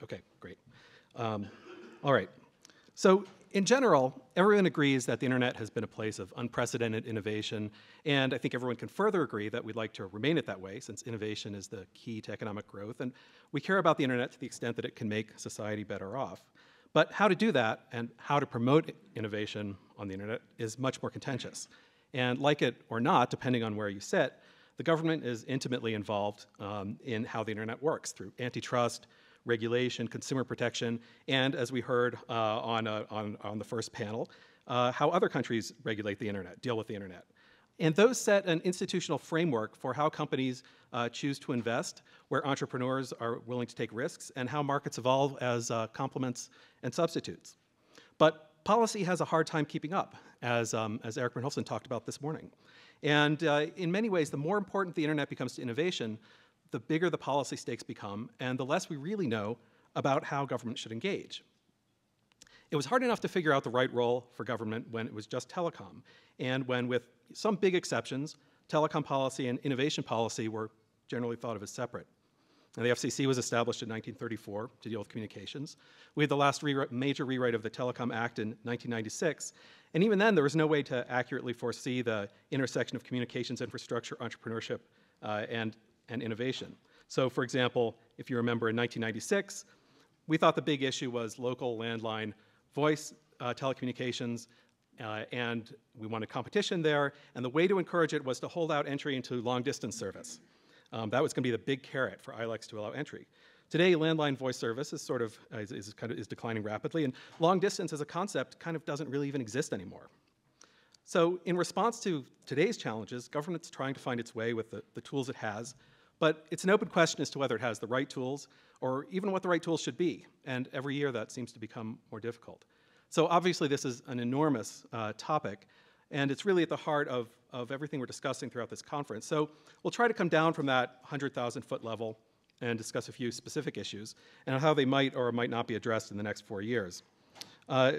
Okay, great. All right. So in general, everyone agrees that the internet has been a place of unprecedented innovation, and I think everyone can further agree that we'd like to remain it that way, since innovation is the key to economic growth, and we care about the internet to the extent that it can make society better off. But how to do that and how to promote innovation on the internet is much more contentious. And like it or not, depending on where you sit, the government is intimately involved in how the internet works through antitrust, regulation, consumer protection, and as we heard on the first panel, how other countries regulate the internet, deal with the internet. And those set an institutional framework for how companies choose to invest, where entrepreneurs are willing to take risks, and how markets evolve as complements and substitutes. But policy has a hard time keeping up, as Eric Ohlhausen talked about this morning. And in many ways, the more important the internet becomes to innovation, the bigger the policy stakes become, and the less we really know about how government should engage. It was hard enough to figure out the right role for government when it was just telecom, and when, with some big exceptions, telecom policy and innovation policy were generally thought of as separate. And the FCC was established in 1934 to deal with communications. We had the last major rewrite of the Telecom Act in 1996, and even then there was no way to accurately foresee the intersection of communications infrastructure, entrepreneurship, and innovation. So for example, if you remember in 1996, we thought the big issue was local landline voice telecommunications, and we wanted competition there, and the way to encourage it was to hold out entry into long-distance service. That was going to be the big carrot for ILECs to allow entry. Today, landline voice service is is declining rapidly, and long distance as a concept kind of doesn't really even exist anymore. So in response to today's challenges, government's trying to find its way with the tools it has, but it's an open question as to whether it has the right tools or even what the right tools should be, and every year that seems to become more difficult. So obviously this is an enormous topic, and it's really at the heart of everything we're discussing throughout this conference. So we'll try to come down from that 100,000-foot level and discuss a few specific issues and how they might or might not be addressed in the next 4 years.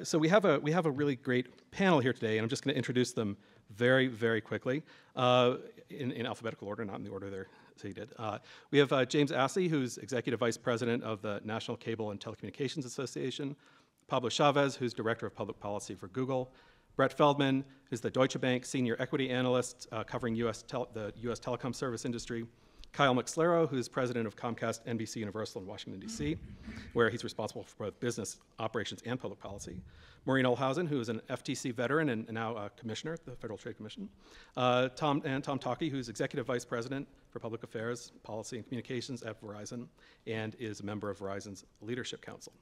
So we have a really great panel here today, and I'm just going to introduce them very, very quickly in alphabetical order, not in the order they're seated. We have James Assey, who's Executive Vice President of the National Cable and Telecommunications Association, Pablo Chavez, who's Director of Public Policy for Google, Brett Feldman, who's the Deutsche Bank Senior Equity Analyst covering the US telecom service industry, Kyle McSlarrow, who's President of Comcast NBC Universal in Washington, D.C., where he's responsible for both business operations and public policy, Maureen Ohlhausen, who is an FTC veteran and now a commissioner at the Federal Trade Commission, Tom Tauke, who's Executive Vice President for Public Affairs, Policy, and Communications at Verizon, and is a member of Verizon's Leadership Council.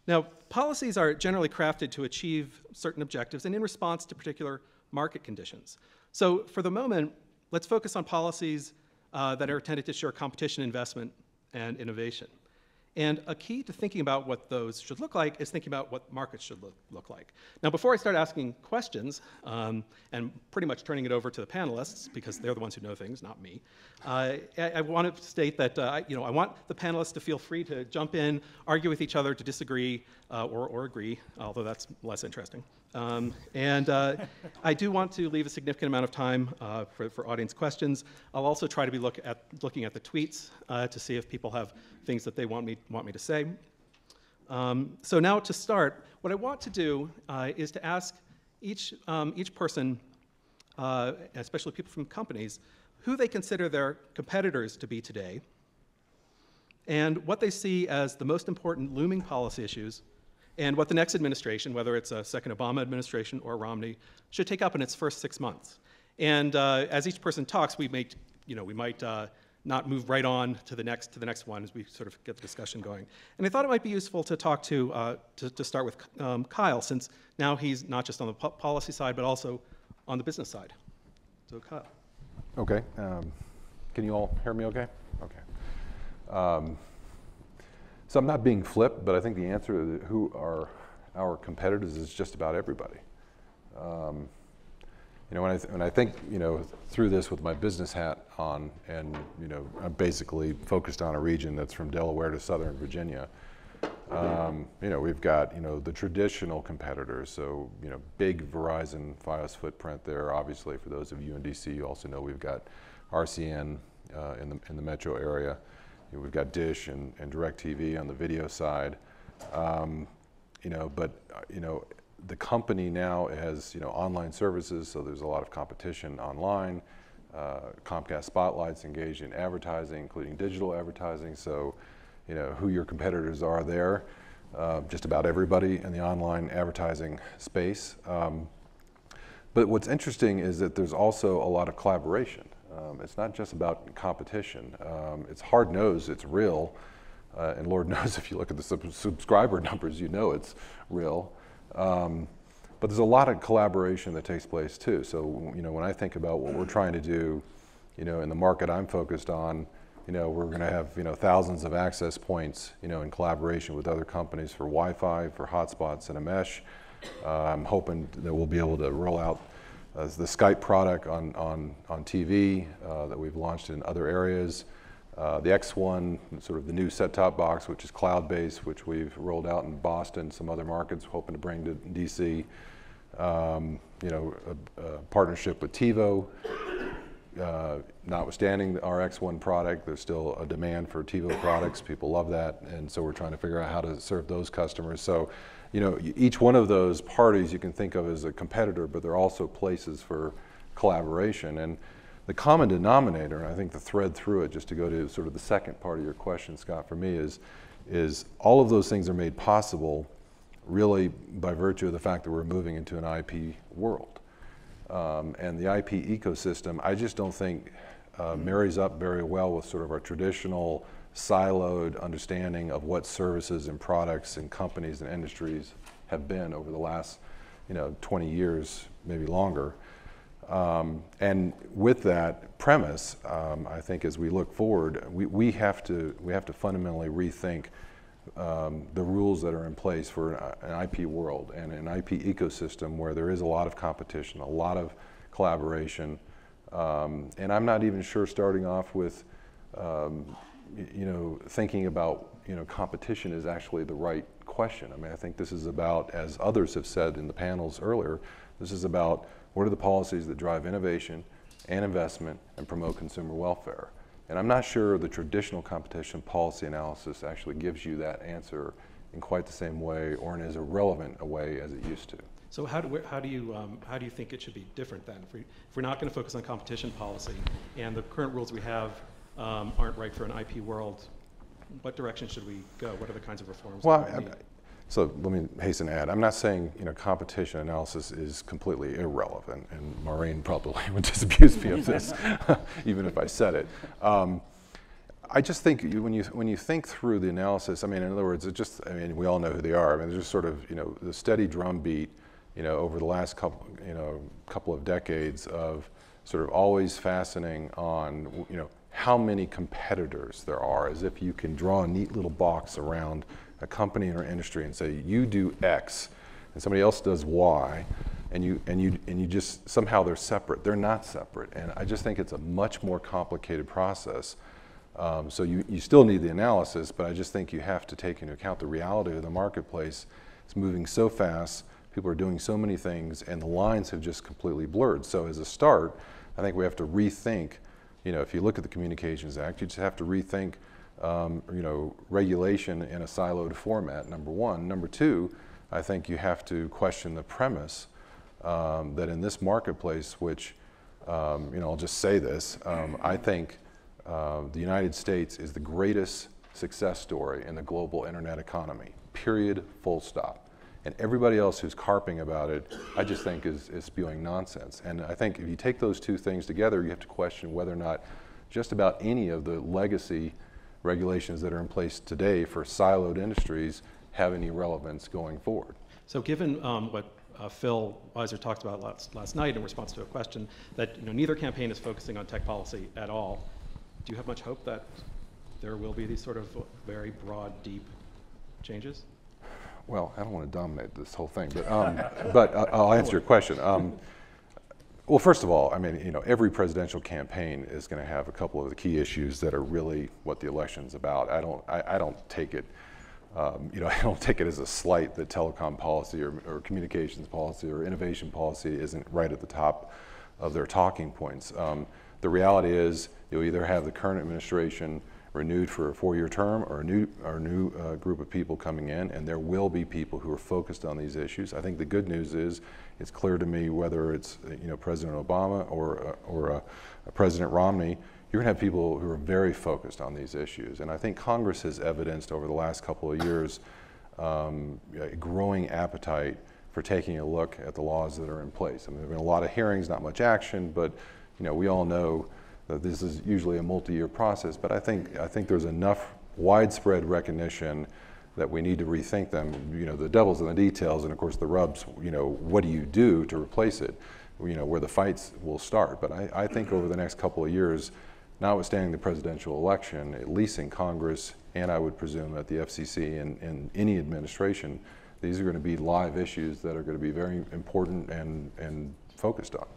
Now, policies are generally crafted to achieve certain objectives and in response to particular market conditions. So for the moment, let's focus on policies that are intended to ensure competition, investment, and innovation. And a key to thinking about what those should look like is thinking about what markets should look like. Now, before I start asking questions, and pretty much turning it over to the panelists, because they're the ones who know things, not me, I want to state that I want the panelists to feel free to jump in, argue with each other, to disagree or agree, although that's less interesting. I do want to leave a significant amount of time for audience questions. I'll also try to be looking at the tweets to see if people have things that they want me to say. So now to start, what I want to do is to ask each person, especially people from companies, who they consider their competitors to be today, and what they see as the most important looming policy issues, and what the next administration, whether it's a second Obama administration or Romney, should take up in its first 6 months. And as each person talks, we might not move right on to the next one as we sort of get the discussion going. And I thought it might be useful to talk to start with Kyle, since now he's not just on the policy side, but also on the business side. So Kyle. Okay. Can you all hear me okay? Okay. So I'm not being flip, but I think the answer to who are our competitors is just about everybody. When I think through this with my business hat on, and I'm basically focused on a region that's from Delaware to Southern Virginia. We've got the traditional competitors. So big Verizon Fios footprint there. Obviously, for those of you in DC, you also know we've got RCN in the metro area. We've got Dish and DirecTV on the video side. But the company now has online services, so there's a lot of competition online. Comcast Spotlight's engaged in advertising, including digital advertising. So, who your competitors are there. Just about everybody in the online advertising space. But what's interesting is that there's also a lot of collaboration. It's not just about competition. It's hard-nosed, it's real, and Lord knows if you look at the subscriber numbers, it's real. But there's a lot of collaboration that takes place too. So, when I think about what we're trying to do, in the market I'm focused on, we're going to have, thousands of access points, in collaboration with other companies for Wi-Fi, for hotspots and a mesh. I'm hoping that we'll be able to roll out the Skype product on TV that we've launched in other areas. The X1, sort of the new set-top box, which is cloud-based, which we've rolled out in Boston, some other markets, hoping to bring to DC. A partnership with TiVo. Notwithstanding our X1 product, there's still a demand for TiVo products. People love that, and so we're trying to figure out how to serve those customers. So, each one of those parties you can think of as a competitor, but they're also places for collaboration. And the common denominator, and I think the thread through it, just to go to sort of the second part of your question, Scott, for me is all of those things are made possible really by virtue of the fact that we're moving into an IP world. And the IP ecosystem, I just don't think marries up very well with sort of our traditional siloed understanding of what services and products and companies and industries have been over the last 20 years, maybe longer. And with that premise, I think as we look forward, we have to fundamentally rethink the rules that are in place for an IP world and an IP ecosystem where there is a lot of competition, a lot of collaboration. And I'm not even sure starting off with thinking about competition is actually the right question. I mean, I think this is about, as others have said in the panels earlier, this is about what are the policies that drive innovation and investment and promote consumer welfare. And I'm not sure the traditional competition policy analysis actually gives you that answer in quite the same way or in as relevant a way as it used to. So how do you think it should be different then? If we're not going to focus on competition policy and the current rules we have aren't right for an IP world, what direction should we go? What are the kinds of reforms that we need? So let me hasten to add, I'm not saying competition analysis is completely irrelevant, and Maureen probably would disabuse me of this, even if I said it. I just think when you think through the analysis, I mean, in other words, we all know who they are. I mean, there's just sort of the steady drumbeat, over the last couple of decades of sort of always fastening on, how many competitors there are, as if you can draw a neat little box around a company or industry and say you do X and somebody else does Y, and you just somehow they're separate. They're not separate, and I just think it's a much more complicated process. So you still need the analysis, but I just think you have to take into account the reality of the marketplace. It's moving so fast, people are doing so many things, and the lines have just completely blurred. So as a start, I think we have to rethink. If you look at the Communications Act, you just have to rethink regulation in a siloed format, number one. Number two, I think you have to question the premise that in this marketplace, which, I'll just say this, I think the United States is the greatest success story in the global internet economy, period, full stop. And everybody else who's carping about it, I just think is spewing nonsense. And I think if you take those two things together, you have to question whether or not just about any of the legacy regulations that are in place today for siloed industries have any relevance going forward. So given what Phil Weiser talked about last night in response to a question, that neither campaign is focusing on tech policy at all, do you have much hope that there will be these sort of very broad, deep changes? Well, I don't want to dominate this whole thing, but I'll answer your question. Well, first of all, I mean, every presidential campaign is going to have a couple of the key issues that are really what the election's about. I don't take it, I don't take it as a slight that telecom policy or communications policy or innovation policy isn't right at the top of their talking points. The reality is you'll either have the current administration renewed for a 4-year term or a new group of people coming in, and there will be people who are focused on these issues. I think the good news is it's clear to me whether it's President Obama or President Romney, you're going to have people who are very focused on these issues. And I think Congress has evidenced over the last couple of years a growing appetite for taking a look at the laws that are in place. I mean, there have been a lot of hearings, not much action, but we all know that this is usually a multi-year process. But I think there's enough widespread recognition that we need to rethink them. The devil's in the details, and of course the rubs. What do you do to replace it? Where the fights will start. But I think over the next couple of years, notwithstanding the presidential election, at least in Congress, and I would presume at the FCC and any administration, these are going to be live issues that are going to be very important and focused on.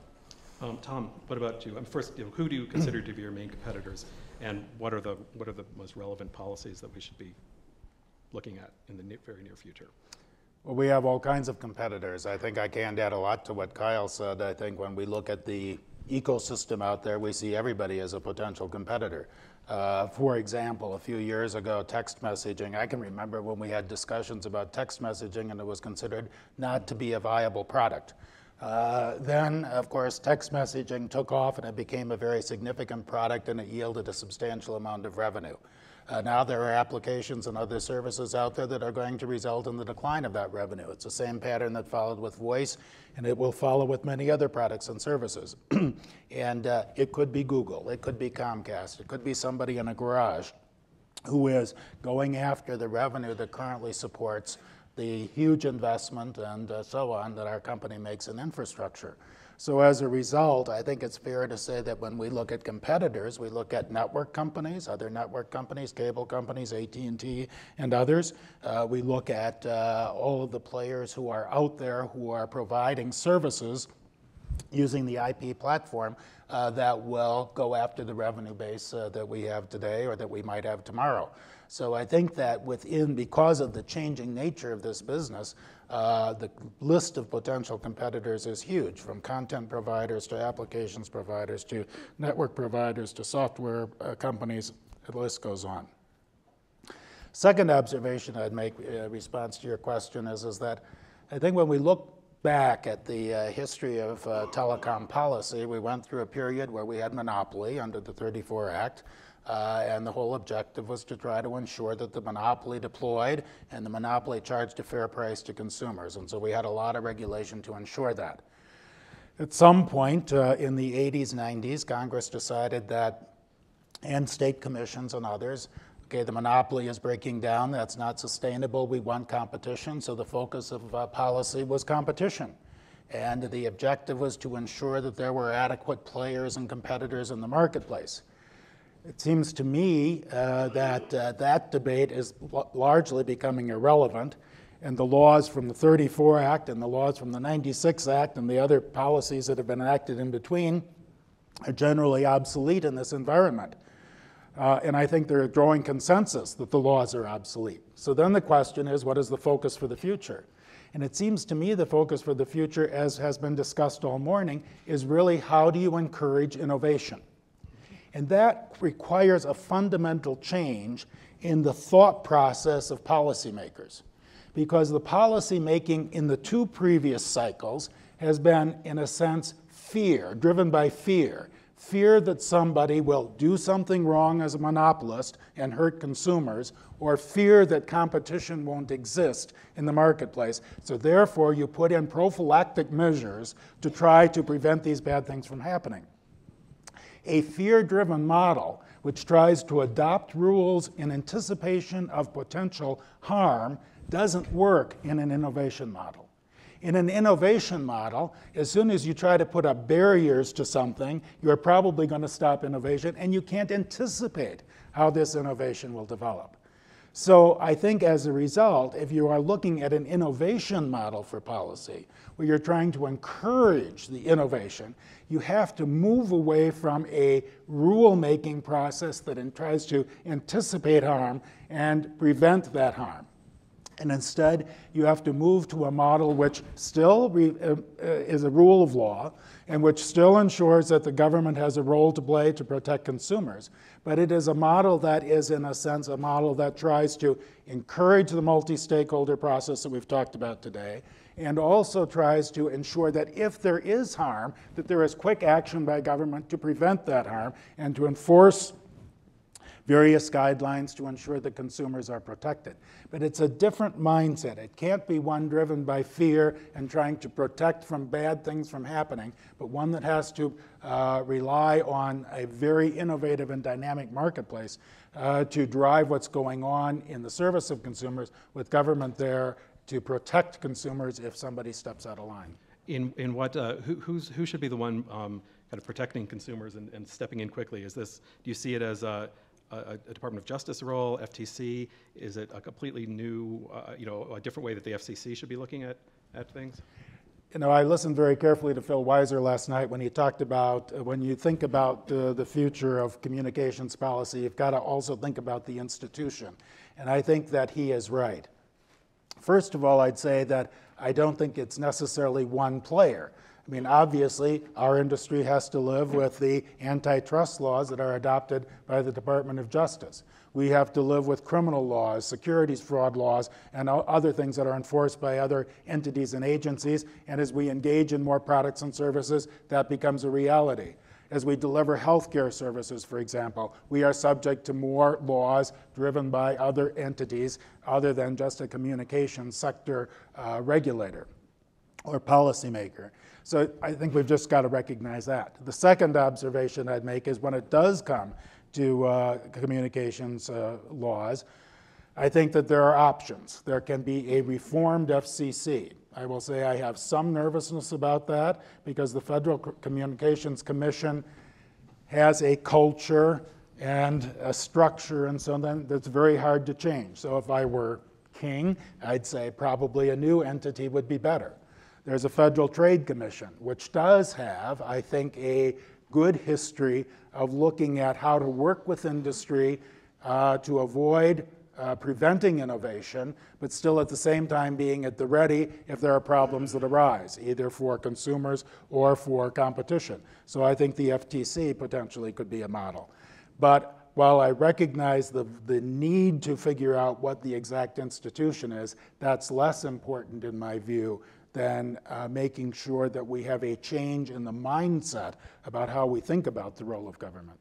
Tom, what about you? First, who do you consider to be your main competitors, and what are the most relevant policies that we should be looking at in the very near future? Well, we have all kinds of competitors. I think I can add a lot to what Kyle said. I think when we look at the ecosystem out there, we see everybody as a potential competitor. For example, a few years ago, text messaging, I can remember when we had discussions about text messaging and it was considered not to be a viable product. Then, of course, text messaging took off and it became a very significant product and it yielded a substantial amount of revenue. Now there are applications and other services out there that are going to result in the decline of that revenue. It's the same pattern that followed with voice, and it will follow with many other products and services. And it could be Google, it could be Comcast, it could be somebody in a garage who is going after the revenue that currently supports the huge investment and so on that our company makes in infrastructure. So as a result, I think it's fair to say that when we look at competitors, we look at network companies, other network companies, cable companies, AT&T and others. We look at all of the players who are out there who are providing services using the IP platform that will go after the revenue base that we have today or that we might have tomorrow. So I think that because of the changing nature of this business, the list of potential competitors is huge, from content providers to applications providers to network providers to software companies, the list goes on. Second observation I'd make in response to your question is that I think when we look back at the history of telecom policy, we went through a period where we had monopoly under the 34 Act. And the whole objective was to try to ensure that the monopoly deployed and the monopoly charged a fair price to consumers. And so we had a lot of regulation to ensure that. At some point in the 80s, 90s, Congress decided that, and state commissions and others, okay, the monopoly is breaking down, that's not sustainable, we want competition, so the focus of policy was competition. And the objective was to ensure that there were adequate players and competitors in the marketplace. It seems to me that debate is largely becoming irrelevant, and the laws from the 34 Act and the laws from the 96 Act and the other policies that have been enacted in between are generally obsolete in this environment. And I think there's a growing consensus that the laws are obsolete. So then the question is, what is the focus for the future? And it seems to me the focus for the future, as has been discussed all morning, is really how do you encourage innovation? And that requires a fundamental change in the thought process of policymakers, because the policy making in the two previous cycles has been, in a sense, fear, driven by fear. Fear that somebody will do something wrong as a monopolist and hurt consumers, or fear that competition won't exist in the marketplace. So therefore, you put in prophylactic measures to try to prevent these bad things from happening. A fear-driven model, which tries to adopt rules in anticipation of potential harm, doesn't work in an innovation model. In an innovation model, as soon as you try to put up barriers to something, you're probably going to stop innovation, and you can't anticipate how this innovation will develop. So I think as a result, if you are looking at an innovation model for policy, where you're trying to encourage the innovation, you have to move away from a rule-making process that tries to anticipate harm and prevent that harm. And instead, you have to move to a model which still is a rule of law and which still ensures that the government has a role to play to protect consumers. But it is a model that is, in a sense, a model that tries to encourage the multi-stakeholder process that we've talked about today, and also tries to ensure that if there is harm, that there is quick action by government to prevent that harm and to enforce various guidelines to ensure that consumers are protected. But it's a different mindset. It can't be one driven by fear and trying to protect from bad things from happening, but one that has to rely on a very innovative and dynamic marketplace to drive what's going on in the service of consumers, with government there to protect consumers if somebody steps out of line. In what, who should be the one kind of protecting consumers and stepping in quickly? Is this, do you see it as a Department of Justice role, FTC? Is it a completely new, a different way that the FCC should be looking at things? I listened very carefully to Phil Weiser last night when he talked about when you think about the future of communications policy, you've got to also think about the institution. And I think that he is right. First of all, I'd say that I don't think it's necessarily one player. I mean, obviously, our industry has to live with the antitrust laws that are adopted by the Department of Justice. We have to live with criminal laws, securities fraud laws, and other things that are enforced by other entities and agencies. And as we engage in more products and services, that becomes a reality. As we deliver healthcare services, for example, we are subject to more laws driven by other entities other than just a communications sector regulator or policymaker. So I think we've just got to recognize that. The second observation I'd make is when it does come to communications laws, I think that there are options. There can be a reformed FCC. I will say I have some nervousness about that because the Federal Communications Commission has a culture and a structure and so on that's very hard to change. So if I were king, I'd say probably a new entity would be better. There's a Federal Trade Commission, which does have, I think, a good history of looking at how to work with industry to avoid preventing innovation, but still at the same time being at the ready if there are problems that arise, either for consumers or for competition. So I think the FTC potentially could be a model. But while I recognize the need to figure out what the exact institution is, that's less important in my view than making sure that we have a change in the mindset about how we think about the role of government.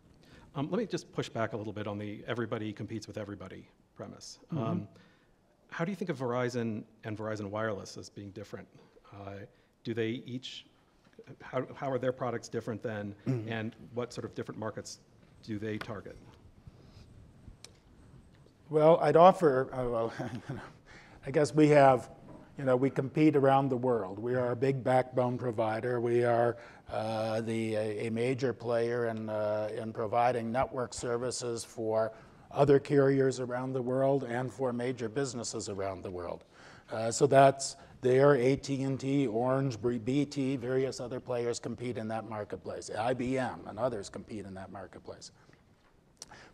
Let me just push back a little bit on the everybody competes with everybody premise. How do you think of Verizon and Verizon Wireless as being different? Do they each, how are their products different then, and what sort of different markets do they target? Well, I'd offer, I guess we have, we compete around the world. We are a big backbone provider. We are a major player in providing network services for other carriers around the world and for major businesses around the world. So that's there. AT&T, Orange, BT, various other players compete in that marketplace. IBM and others compete in that marketplace.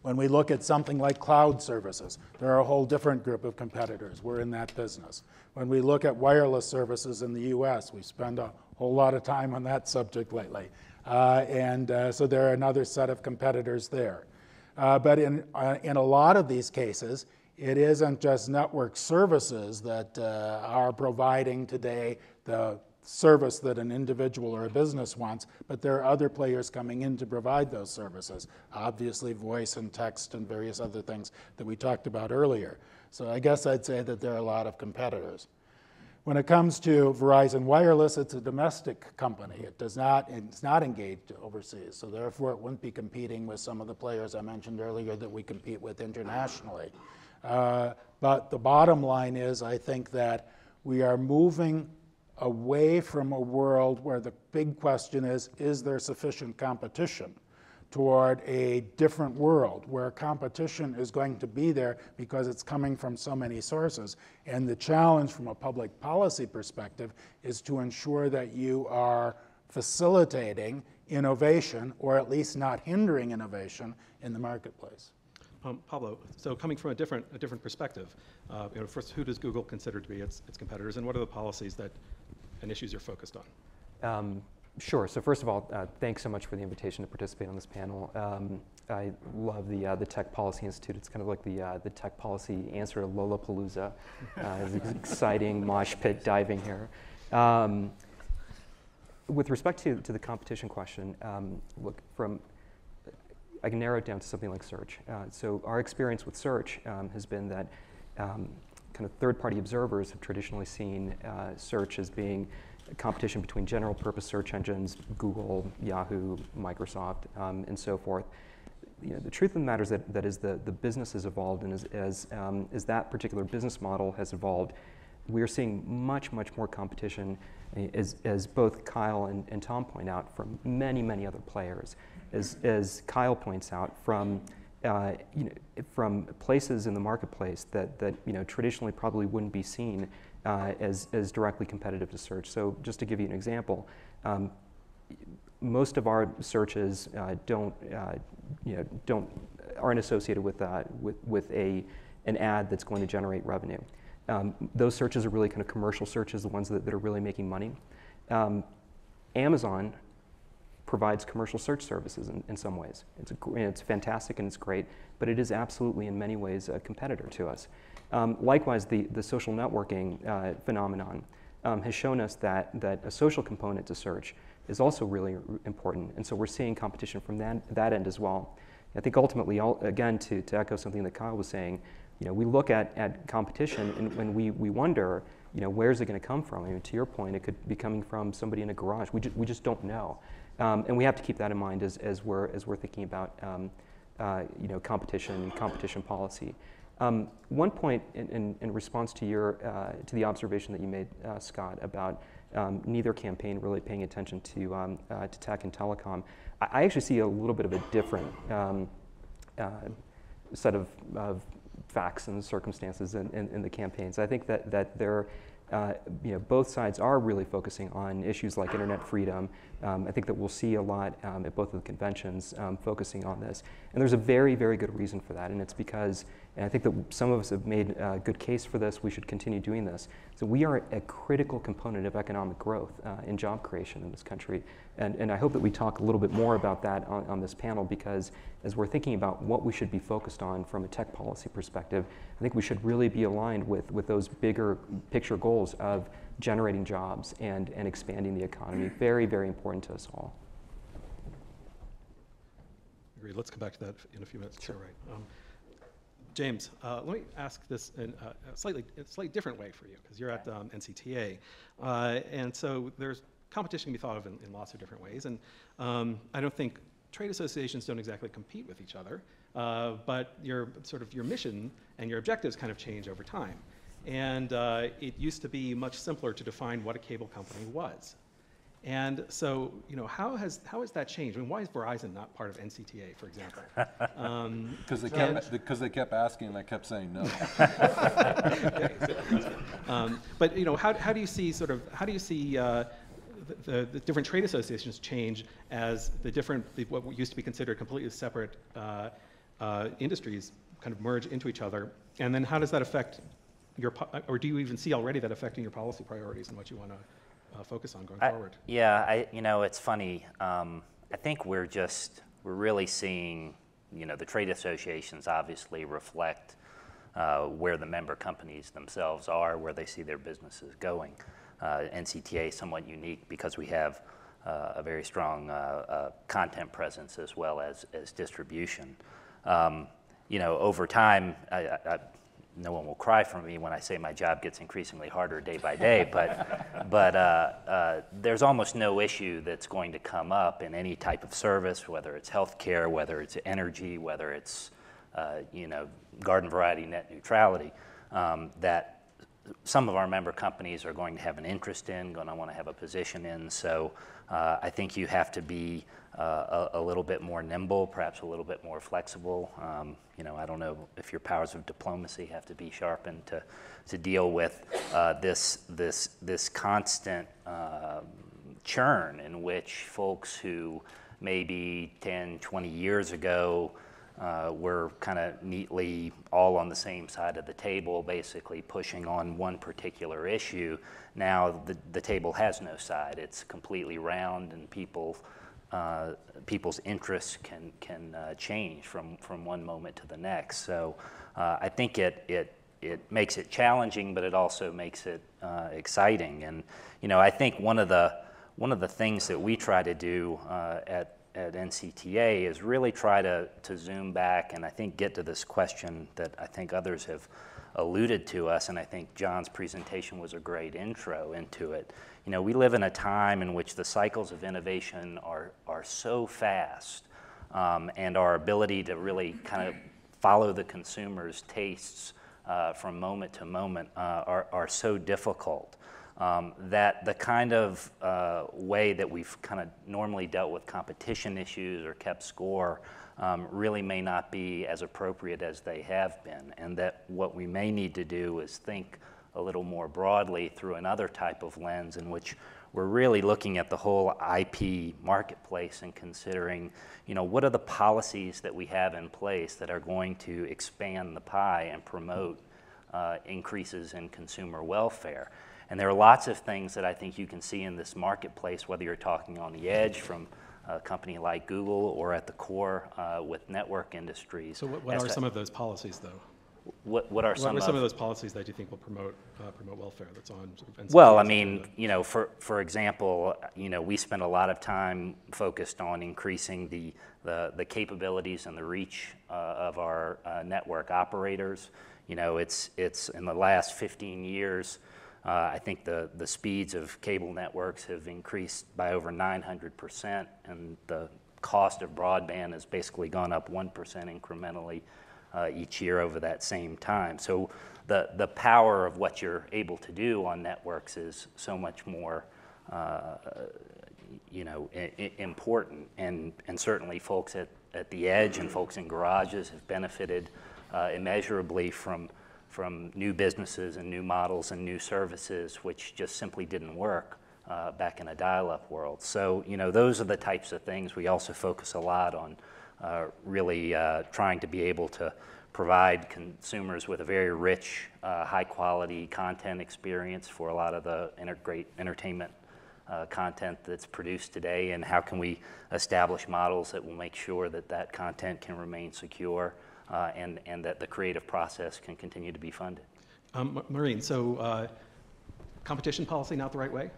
When we look at something like cloud services, there are a whole different group of competitors. We're in that business. When we look at wireless services in the US, we spend a whole lot of time on that subject lately. So there are another set of competitors there. But in a lot of these cases, it isn't just network services that are providing today the service that an individual or a business wants, but there are other players coming in to provide those services. Obviously, voice and text and various other things that we talked about earlier. So I guess I'd say that there are a lot of competitors. When it comes to Verizon Wireless, it's a domestic company. It's not engaged overseas, so therefore it wouldn't be competing with some of the players I mentioned earlier that we compete with internationally. But the bottom line is, I think that we are moving away from a world where the big question is there sufficient competition, toward a different world where competition is going to be there because it's coming from so many sources. And the challenge from a public policy perspective is to ensure that you are facilitating innovation, or at least not hindering innovation in the marketplace. Pablo, so coming from a different perspective, first, who does Google consider to be its competitors, and what are the policies and issues you're focused on? Sure. So first of all, thanks so much for the invitation to participate on this panel. I love the Tech Policy Institute. It's kind of like the tech policy answer to Lollapalooza. It's exciting mosh pit diving here. With respect to the competition question, look, I can narrow it down to something like search. So our experience with search has been that kind of third-party observers have traditionally seen search as being a competition between general purpose search engines, Google, Yahoo, Microsoft, and so forth. The truth of the matter is that as the business has evolved and as that particular business model has evolved, we're seeing much more competition, as both Kyle and Tom point out, from many other players. As Kyle points out, from places in the marketplace that traditionally probably wouldn't be seen as directly competitive to search. So just to give you an example, most of our searches aren't associated with an ad that's going to generate revenue. Those searches are really kind of commercial searches, the ones that are really making money. Amazon provides commercial search services in some ways. It's fantastic and it's great, but it is absolutely in many ways a competitor to us. Likewise, the social networking phenomenon has shown us that a social component to search is also really important, and so we're seeing competition from that end as well. I think ultimately, again, to echo something that Kyle was saying, we look at competition and we wonder, where's it going to come from? I mean, to your point, it could be coming from somebody in a garage. We just don't know, and we have to keep that in mind as we're thinking about competition and competition policy. One point in response to the observation that you made, Scott, about neither campaign really paying attention to tech and telecom, I actually see a little bit of a different set of facts and circumstances in the campaigns. I think that they're both sides are really focusing on issues like internet freedom. I think that we'll see a lot at both of the conventions focusing on this. And there's a very good reason for that, and it's because, and I think that some of us have made a good case for this, we should continue doing this. So we are a critical component of economic growth and job creation in this country. And I hope that we talk a little bit more about that on this panel, because as we're thinking about what we should be focused on from a tech policy perspective, I think we should really be aligned with those bigger picture goals of generating jobs and expanding the economy. Very important to us all. Agreed. Let's come back to that in a few minutes. Sure. Right. James, let me ask this in a slightly different way for you, because you're at NCTA. And so there's competition can be thought of in lots of different ways. And I don't think trade associations don't exactly compete with each other, but your mission and your objectives kind of change over time. And it used to be much simpler to define what a cable company was. And so, how has that changed? I mean, why is Verizon not part of NCTA, for example? Because they kept asking and I kept saying no. But how do you see the different trade associations change as what used to be considered completely separate industries kind of merge into each other? And then how does that affect or do you even see already that affecting your policy priorities and what you want to focus on going forward? It's funny. I think we're really seeing, the trade associations obviously reflect where the member companies themselves are, where they see their businesses going. NCTA is somewhat unique because we have a very strong content presence as well as distribution. Over time, no one will cry for me when I say my job gets increasingly harder day by day, but there's almost no issue that's going to come up in any type of service, whether it's healthcare, whether it's energy, whether it's garden variety net neutrality, that some of our member companies are going to have an interest in, going to want to have a position in. So I think you have to be a little bit more nimble, perhaps a little bit more flexible. I don't know if your powers of diplomacy have to be sharpened to deal with this constant churn in which folks who maybe 10, 20 years ago we're kind of neatly all on the same side of the table, basically pushing on one particular issue. Now the table has no side. It's completely round, and people's interests can change from one moment to the next. So I think it makes it challenging, but it also makes it exciting. And I think one of the things that we try to do at NCTA is really try to zoom back and I think get to this question that I think others have alluded to us, and I think John's presentation was a great intro into it. We live in a time in which the cycles of innovation are so fast, and our ability to really kind of follow the consumer's tastes from moment to moment are so difficult. That the kind of way that we've kind of normally dealt with competition issues or kept score really may not be as appropriate as they have been, and that what we may need to do is think a little more broadly through another type of lens in which we're really looking at the whole IP marketplace and considering, what are the policies that we have in place that are going to expand the pie and promote increases in consumer welfare. And there are lots of things that I think you can see in this marketplace, whether you're talking on the edge from a company like Google or at the core with network industries. So what are some of those policies, though? What are some of those policies that you think will promote welfare that's on? Well, I mean, for example, we spend a lot of time focused on increasing the capabilities and the reach of our network operators. It's in the last 15 years. I think the speeds of cable networks have increased by over 900%, and the cost of broadband has basically gone up 1% incrementally each year over that same time. So the power of what you're able to do on networks is so much more important, and certainly folks at the edge and folks in garages have benefited immeasurably from new businesses and new models and new services, which just simply didn't work back in a dial-up world. So, those are the types of things. We also focus a lot on really trying to be able to provide consumers with a very rich, high-quality content experience for a lot of the great entertainment content that's produced today, and how can we establish models that will make sure that content can remain secure and that the creative process can continue to be funded. Maureen, so competition policy not the right way?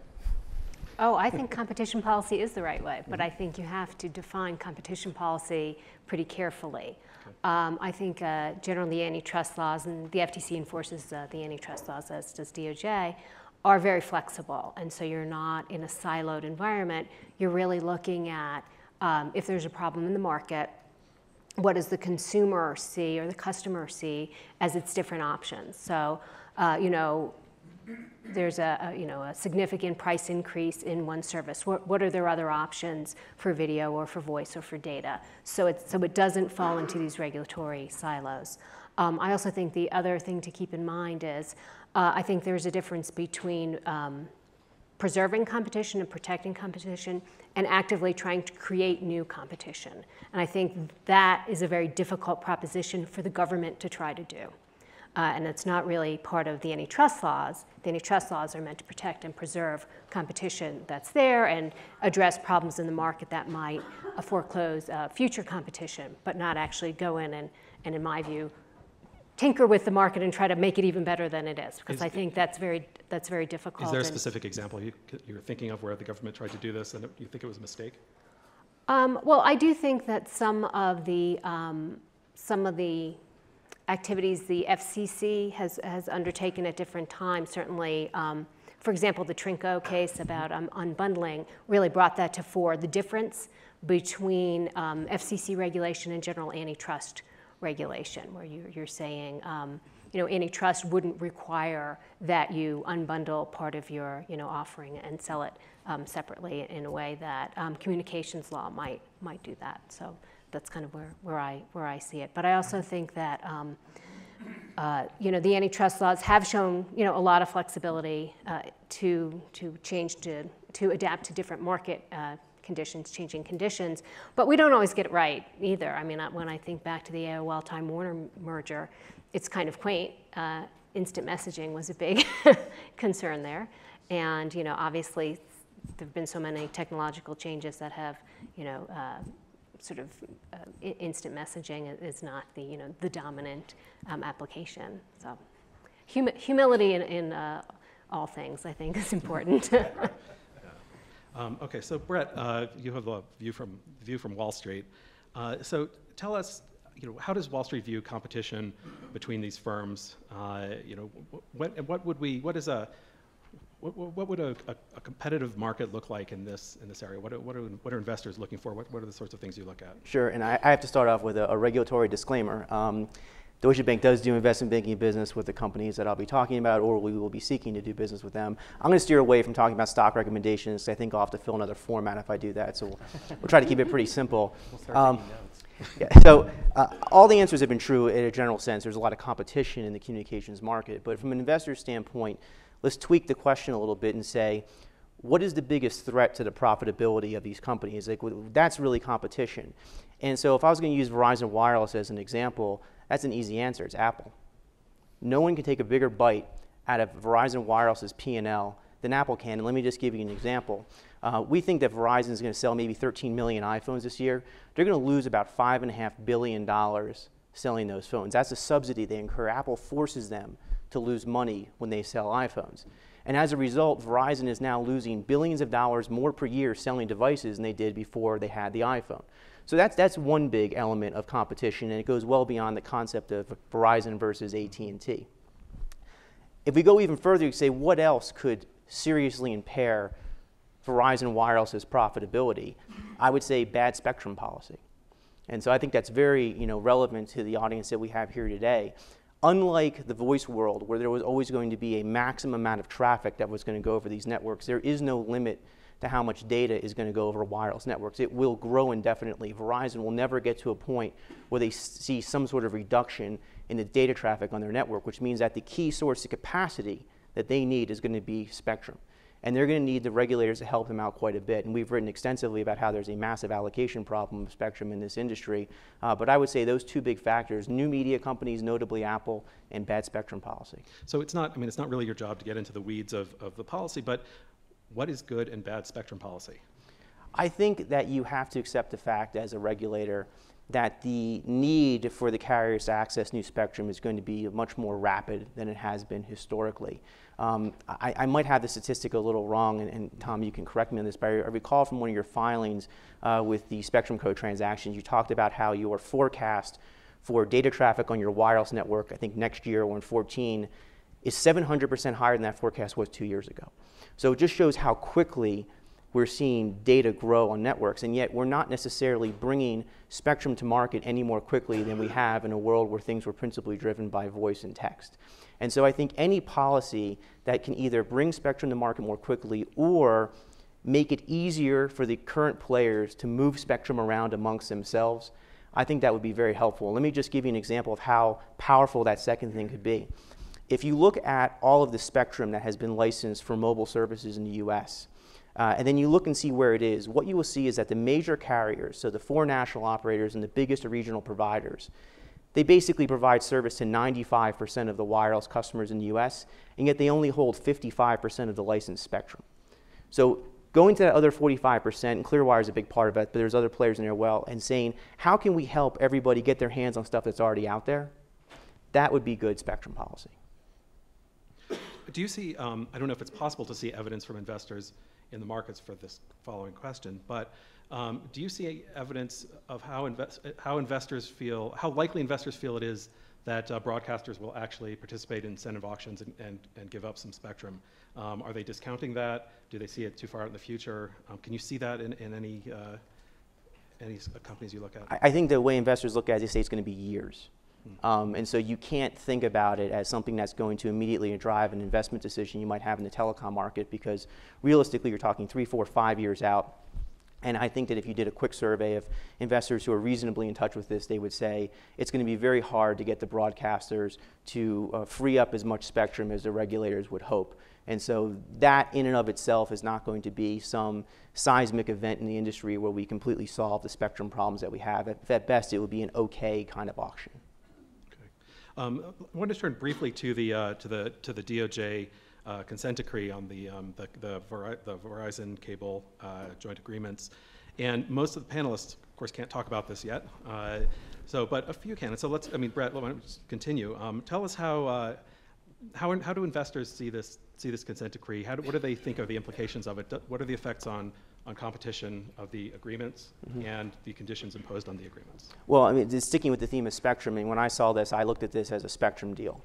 Oh, I think competition policy is the right way, but I think you have to define competition policy pretty carefully. Okay. I think generally antitrust laws, and the FTC enforces the antitrust laws, as does DOJ, are very flexible. And so you're not in a siloed environment. You're really looking at if there's a problem in the market, what does the consumer see or the customer see as its different options? So, there's a significant price increase in one service. What are their other options for video or for voice or for data? So it doesn't fall into these regulatory silos. I also think the other thing to keep in mind is I think there's a difference between preserving competition and protecting competition and actively trying to create new competition. And I think that is a very difficult proposition for the government to try to do. And it's not really part of the antitrust laws. The antitrust laws are meant to protect and preserve competition that's there and address problems in the market that might foreclose future competition, but not actually go in and in my view, tinker with the market and try to make it even better than it is, because I think that's very difficult. Is there a specific example you're thinking of where the government tried to do this and you think it was a mistake? Well, I do think that some of the activities the FCC has undertaken at different times, certainly, for example, the Trinco case about unbundling really brought that to fore, the difference between FCC regulation and general antitrust regulation, where you're saying, antitrust wouldn't require that you unbundle part of your, offering and sell it separately in a way that communications law might do that. So that's kind of where I see it. But I also think that the antitrust laws have shown a lot of flexibility to change to adapt to different market conditions, changing conditions, but we don't always get it right either. I mean, when I think back to the AOL-Time Warner merger, it's kind of quaint. Instant messaging was a big concern there, and obviously there have been so many technological changes that have, instant messaging is not the dominant application. So humility in all things, I think, is important. Okay, so Brett, you have a view from Wall Street. So tell us, how does Wall Street view competition between these firms? What would a competitive market look like in this area? What are investors looking for? What are the sorts of things you look at? Sure, and I have to start off with a regulatory disclaimer. Deutsche Bank does do investment banking business with the companies that I'll be talking about, or we will be seeking to do business with them. I'm going to steer away from talking about stock recommendations. I think I'll have to fill another format if I do that, so we'll try to keep it pretty simple. We'll start taking notes. Yeah, so all the answers have been true in a general sense. There's a lot of competition in the communications market, but from an investor standpoint, let's tweak the question a little bit and say, what is the biggest threat to the profitability of these companies? Like, that's really competition. And so if I was going to use Verizon Wireless as an example, that's an easy answer. It's Apple. No one can take a bigger bite out of Verizon Wireless's P&L than Apple can. And let me just give you an example. We think that Verizon is going to sell maybe 13 million iPhones this year. They're going to lose about $5.5 billion selling those phones. That's a subsidy they incur. Apple forces them to lose money when they sell iPhones. And as a result, Verizon is now losing billions of dollars more per year selling devices than they did before they had the iPhone. So that's one big element of competition, and it goes well beyond the concept of Verizon versus AT&T. If we go even further, you say, what else could seriously impair Verizon Wireless's profitability? I would say bad spectrum policy. And so I think that's very relevant to the audience that we have here today. Unlike the voice world, where there was always going to be a maximum amount of traffic that was going to go over these networks, there is no limit to how much data is going to go over wireless networks. It will grow indefinitely. Verizon will never get to a point where they see some sort of reduction in the data traffic on their network, which means that the key source of capacity that they need is going to be spectrum. And they're going to need the regulators to help them out quite a bit. And we've written extensively about how there's a massive allocation problem of spectrum in this industry. But I would say those two big factors, new media companies, notably Apple, and bad spectrum policy. So it's not really your job to get into the weeds of the policy, but what is good and bad spectrum policy? I think that you have to accept the fact as a regulator that the need for the carriers to access new spectrum is going to be much more rapid than it has been historically. I might have the statistic a little wrong, and Tom, you can correct me on this, but I recall from one of your filings with the Spectrum Code transactions, you talked about how your forecast for data traffic on your wireless network, I think next year or in 2014, is 700% higher than that forecast was 2 years ago. So it just shows how quickly we're seeing data grow on networks, and yet we're not necessarily bringing spectrum to market any more quickly than we have in a world where things were principally driven by voice and text. And so I think any policy that can either bring spectrum to market more quickly or make it easier for the current players to move spectrum around amongst themselves, I think that would be very helpful. Let me just give you an example of how powerful that second thing could be. If you look at all of the spectrum that has been licensed for mobile services in the US, and then you look and see where it is, what you will see is that the major carriers, so the 4 national operators and the biggest regional providers, they basically provide service to 95% of the wireless customers in the US, and yet they only hold 55% of the licensed spectrum. So going to that other 45%, and Clearwire is a big part of it, but there's other players in there as well, and saying, how can we help everybody get their hands on stuff that's already out there? That would be good spectrum policy. Do you see, I don't know if it's possible to see evidence from investors in the markets for this following question, but do you see evidence of how investors feel, how likely investors feel it is that broadcasters will actually participate in incentive auctions and give up some spectrum? Are they discounting that? Do they see it too far out in the future? Can you see that in any companies you look at? I think the way investors look at it, they say it's going to be years. And so you can't think about it as something that's going to immediately drive an investment decision you might have in the telecom market, because realistically you're talking 3, 4, 5 years out. And I think that if you did a quick survey of investors who are reasonably in touch with this, they would say it's going to be very hard to get the broadcasters to free up as much spectrum as the regulators would hope. And so that in and of itself is not going to be some seismic event in the industry where we completely solve the spectrum problems that we have. At best, it would be an okay kind of auction. Okay. I want to turn briefly to the DOJ consent decree on the Verizon cable joint agreements. And most of the panelists, of course, can't talk about this yet. But a few can. So Brett, let's continue. Tell us how do investors see this consent decree? What do they think are the implications of it? What are the effects on competition of the agreements and the conditions imposed on the agreements? Well, just sticking with the theme of spectrum, when I saw this, I looked at this as a spectrum deal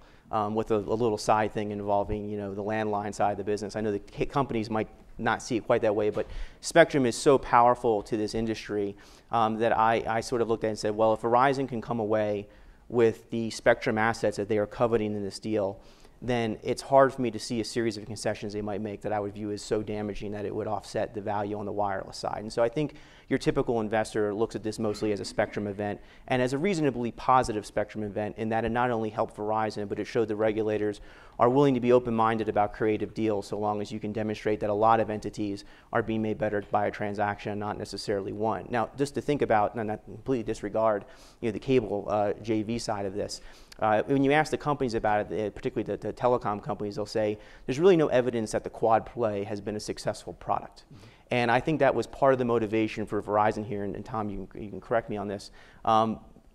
with a little side thing involving, the landline side of the business. I know the companies might not see it quite that way, but spectrum is so powerful to this industry that I sort of looked at it and said, well, if Verizon can come away with the spectrum assets that they are coveting in this deal, then it's hard for me to see a series of concessions they might make that I would view as so damaging that it would offset the value on the wireless side. And so I think your typical investor looks at this mostly as a spectrum event and as a reasonably positive spectrum event in that it not only helped Verizon, but it showed the regulators are willing to be open-minded about creative deals so long as you can demonstrate that a lot of entities are being made better by a transaction, not necessarily one. Now, just to think about, and not completely disregard, the cable JV side of this, when you ask the companies about it, particularly the telecom companies, they'll say there's really no evidence that the quad play has been a successful product. And I think that was part of the motivation for Verizon here, and Tom, you can correct me on this.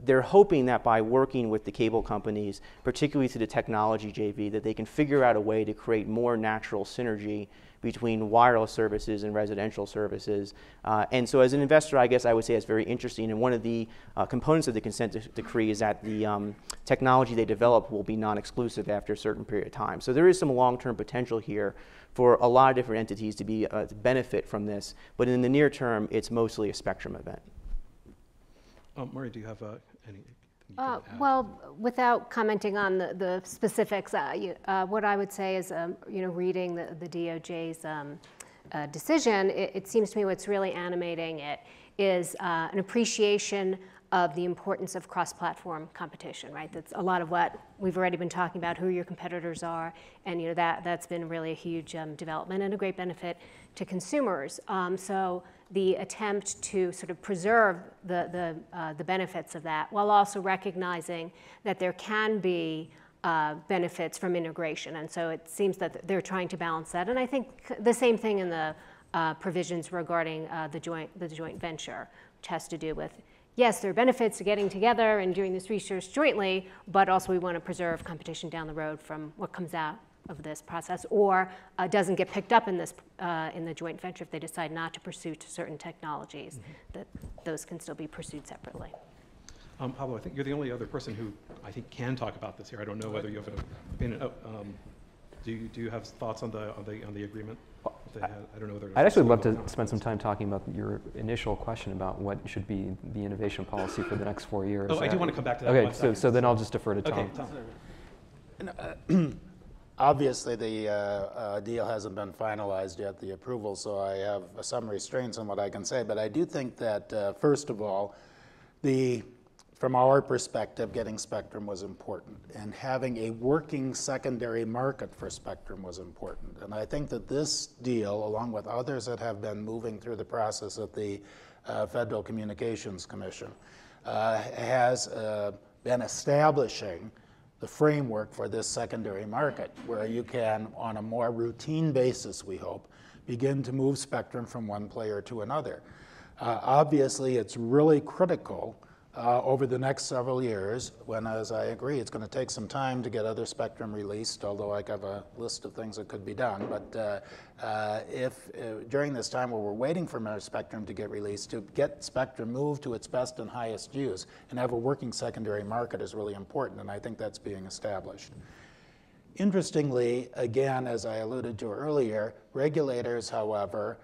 They're hoping that by working with the cable companies, particularly through the technology JV, that they can figure out a way to create more natural synergy between wireless services and residential services. And so as an investor, I guess I would say it's very interesting. And one of the components of the consent decree is that the technology they develop will be non-exclusive after a certain period of time. So there is some long-term potential here for a lot of different entities to be to benefit from this. But in the near term, it's mostly a spectrum event. Maureen, do you have anything? Well, without commenting on the specifics, what I would say is, reading the DOJ's decision, it seems to me what's really animating it is an appreciation of the importance of cross-platform competition, right? That's a lot of what we've already been talking about, who your competitors are, and that's been really a huge development and a great benefit to consumers. So the attempt to sort of preserve the benefits of that while also recognizing that there can be benefits from integration. And so it seems that they're trying to balance that. And I think the same thing in the provisions regarding the joint venture, which has to do with, yes, there are benefits to getting together and doing this research jointly, but also we want to preserve competition down the road from what comes out of this process or doesn't get picked up in this in the joint venture if they decide not to pursue certain technologies, that those can still be pursued separately. Pablo, I think you're the only other person who I think can talk about this here. I don't know whether you have an opinion. Do you have thoughts on the agreement? I don't know whether I'd actually love to spend some time talking about your initial question about what should be the innovation policy for the next 4 years. Oh, I do want to come back to that. Okay, so then I'll just defer to Tom. Okay, Tom. Obviously, the deal hasn't been finalized yet, the approval, so I have some restraints on what I can say. But I do think that, first of all, from our perspective, getting spectrum was important, and having a working secondary market for spectrum was important. And I think that this deal, along with others that have been moving through the process at the Federal Communications Commission, has been establishing the framework for this secondary market, where you can, on a more routine basis, we hope, begin to move spectrum from one player to another. Obviously, it's really critical over the next several years, when, as I agree, it's going to take some time to get other spectrum released, although I have a list of things that could be done. But if during this time where we're waiting for more spectrum to get released, to get spectrum moved to its best and highest use and have a working secondary market is really important, and I think that's being established. Interestingly, again, as I alluded to earlier, regulators, however,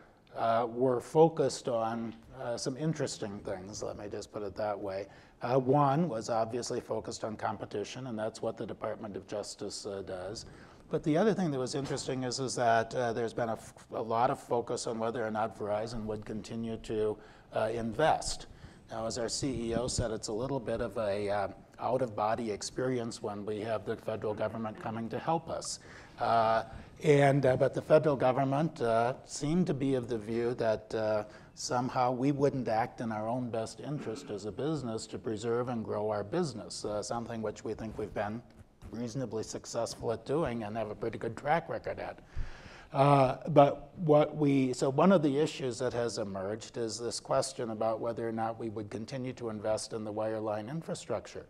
were focused on some interesting things, let me just put it that way. One was obviously focused on competition, and that's what the Department of Justice does. But the other thing that was interesting is that there's been a lot of focus on whether or not Verizon would continue to invest. Now, as our CEO said, it's a little bit of a out-of-body experience when we have the federal government coming to help us. But the federal government seemed to be of the view that somehow we wouldn't act in our own best interest as a business to preserve and grow our business, something which we think we've been reasonably successful at doing and have a pretty good track record at. So one of the issues that has emerged is this question about whether or not we would continue to invest in the wireline infrastructure.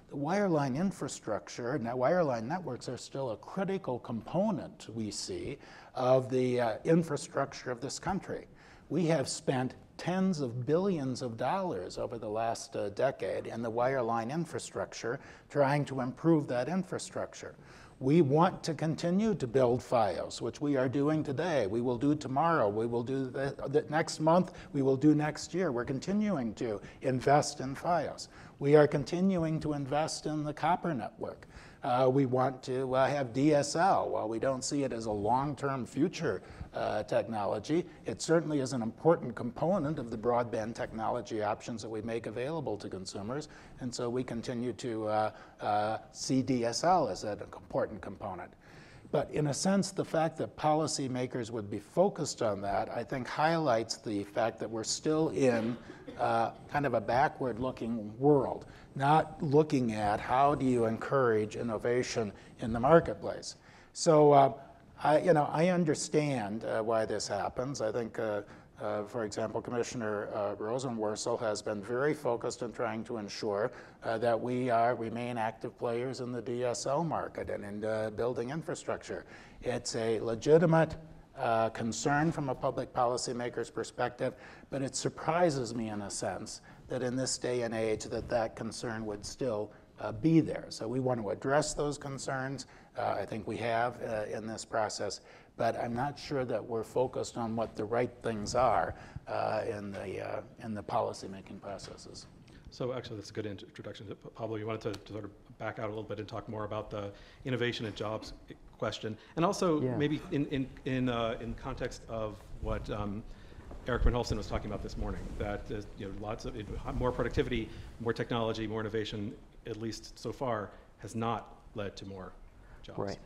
The wireline infrastructure, now wireline networks are still a critical component, we see, of the infrastructure of this country. We have spent tens of billions of dollars over the last decade in the wireline infrastructure trying to improve that infrastructure. We want to continue to build Fios, which we are doing today. We will do tomorrow. We will do the next month. We will do next year. We're continuing to invest in Fios. We are continuing to invest in the copper network. We want to have DSL. While we don't see it as a long-term future technology, it certainly is an important component of the broadband technology options that we make available to consumers. And so we continue to see DSL as an important component. But in a sense, the fact that policymakers would be focused on that, I think, highlights the fact that we're still in kind of a backward-looking world, not looking at how do you encourage innovation in the marketplace. So I understand why this happens. I think, for example, Commissioner Rosenworcel has been very focused on trying to ensure that we remain active players in the DSL market and in building infrastructure. It's a legitimate concern from a public policymaker's perspective, but it surprises me in a sense that in this day and age that concern would still be there. So we want to address those concerns. I think we have in this process, but I'm not sure that we're focused on what the right things are in the policymaking processes. So actually, that's a good introduction. Pablo, you wanted to sort of back out a little bit and talk more about the innovation and jobs question, and also maybe in context of what Eric Van Holsten was talking about this morning, that lots of more productivity, more technology, more innovation, at least so far, has not led to more jobs. Right.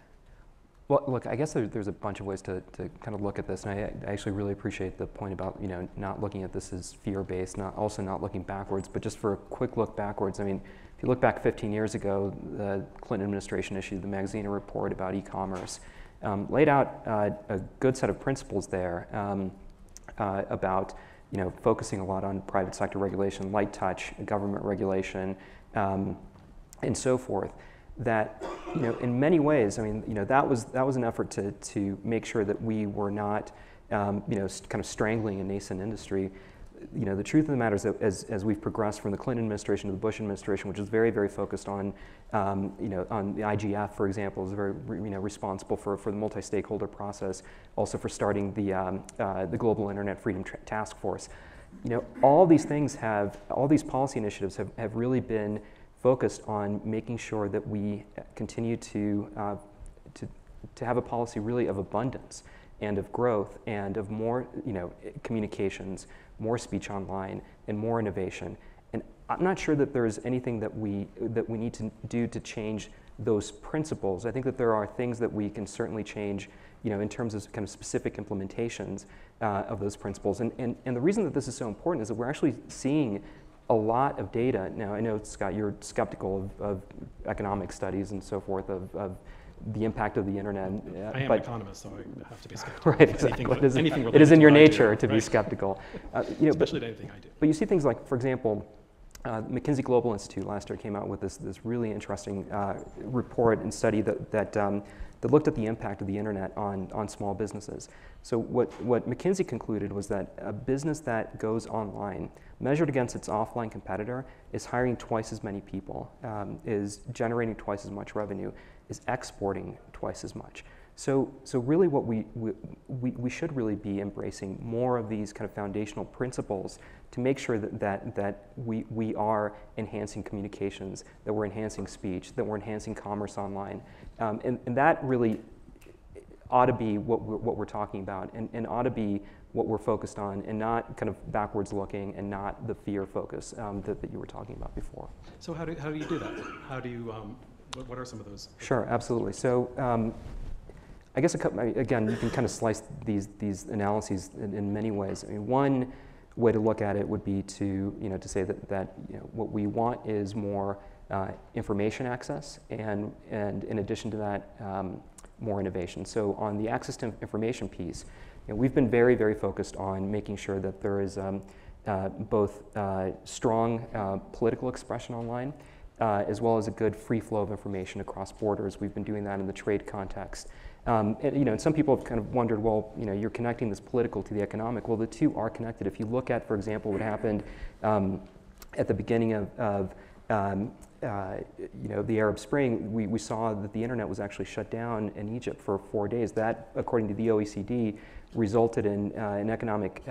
Well, look, I guess there's a bunch of ways to kind of look at this, and I actually really appreciate the point about not looking at this as fear-based, also not looking backwards, but just for a quick look backwards. I mean, if you look back 15 years ago, the Clinton administration issued the Magaziner report about e-commerce, laid out a good set of principles there about focusing a lot on private sector regulation, light touch, government regulation, and so forth. That in many ways, I mean, that was an effort to make sure that we were not, kind of strangling a nascent industry. The truth of the matter is that as we've progressed from the Clinton administration to the Bush administration, which is very, very focused on, on the IGF, for example, is very, responsible for the multi-stakeholder process, also for starting the Global Internet Freedom Task Force. All these things all these policy initiatives have really been focused on making sure that we continue to have a policy really of abundance and of growth and of more communications, more speech online, and more innovation. And I'm not sure that there's anything that we need to do to change those principles. I think that there are things that we can certainly change, in terms of kind of specific implementations of those principles. And the reason that this is so important is that we're actually seeing a lot of data. Now, I know, Scott, you're skeptical of economic studies and so forth, of the impact of the internet. I am an economist, so I have to be skeptical. Right, exactly. Anything it is in your nature to be skeptical. Especially to anything I do. But you see things like, for example, McKinsey Global Institute last year came out with this really interesting report and study that looked at the impact of the internet on small businesses. So what McKinsey concluded was that a business that goes online, measured against its offline competitor, is hiring twice as many people, is generating twice as much revenue, is exporting twice as much. So really what we should really be embracing more of these kind of foundational principles to make sure that we are enhancing communications, that we're enhancing speech, that we're enhancing commerce online. And that really ought to be what we're talking about, and ought to be what we're focused on, and not kind of backwards looking, and not the fear focus that you were talking about before. So how do you do that? How do you, what are some of those? Sure, absolutely. So I guess again, you can kind of slice these analyses in many ways. I mean, one way to look at it would be to say that what we want is more information access, and in addition to that, more innovation. So on the access to information piece, we've been very, very focused on making sure that there is both strong political expression online, as well as a good free flow of information across borders. We've been doing that in the trade context. And some people have kind of wondered, well, you're connecting this political to the economic. Well, the two are connected. If you look at, for example, what happened at the beginning of the Arab Spring, we saw that the internet was actually shut down in Egypt for 4 days. That, according to the OECD, resulted in an economic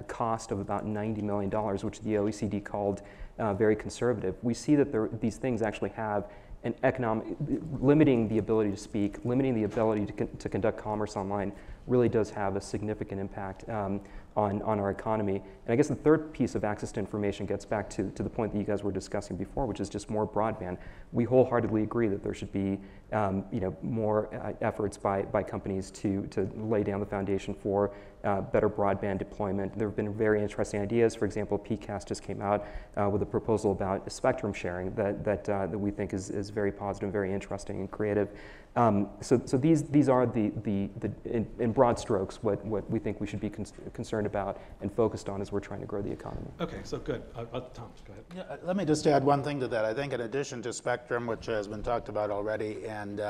cost of about $90 million, which the OECD called very conservative. We see that these things actually have an economic, limiting the ability to speak, limiting the ability to conduct commerce online really does have a significant impact on our economy. And I guess the third piece of access to information gets back to the point that you guys were discussing before, which is just more broadband. We wholeheartedly agree that there should be more efforts by companies to lay down the foundation for better broadband deployment. There have been very interesting ideas. For example, PCAST just came out with a proposal about spectrum sharing that we think is very positive, very interesting and creative. So these are in broad strokes what we think we should be concerned about and focused on as we're trying to grow the economy. Okay, so good. Tom, go ahead. Yeah, let me just add one thing to that. I think in addition to spectrum, which has been talked about already, and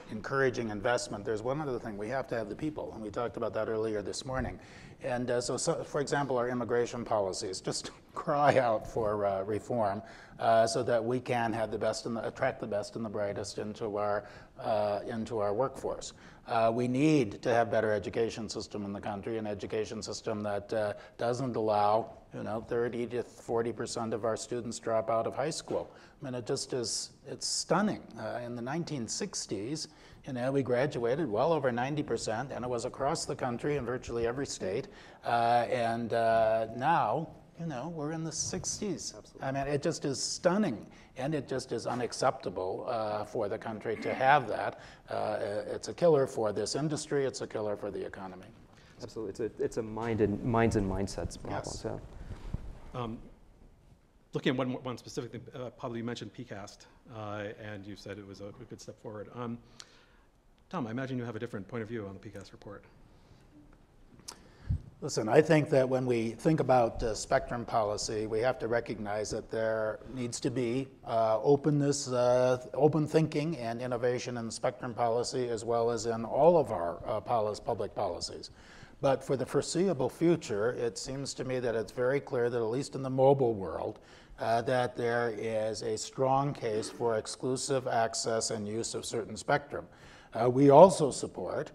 encouraging investment, there's one other thing. We have to have the people, and we talked about that earlier this morning. And so, for example, our immigration policies just cry out for reform so that we can have the best and attract the best and the brightest into our workforce. We need to have better education system in the country, an education system that doesn't allow 30 to 40% of our students drop out of high school. I mean, it's stunning. In the 1960s, we graduated well over 90%, and it was across the country in virtually every state. And now, we're in the 60s. Absolutely. I mean, it just is stunning, and it just is unacceptable for the country to have that. It's a killer for this industry. It's a killer for the economy. Absolutely, it's a minds and mindsets problem. Yes. So. Looking at one specific thing, Pablo, you mentioned PCAST, and you said it was a good step forward. Tom, I imagine you have a different point of view on the PCAST report. Listen, I think that when we think about spectrum policy, we have to recognize that there needs to be openness, open thinking and innovation in spectrum policy, as well as in all of our public policies. But for the foreseeable future, it seems to me that it's very clear that at least in the mobile world, that there is a strong case for exclusive access and use of certain spectrum. We also support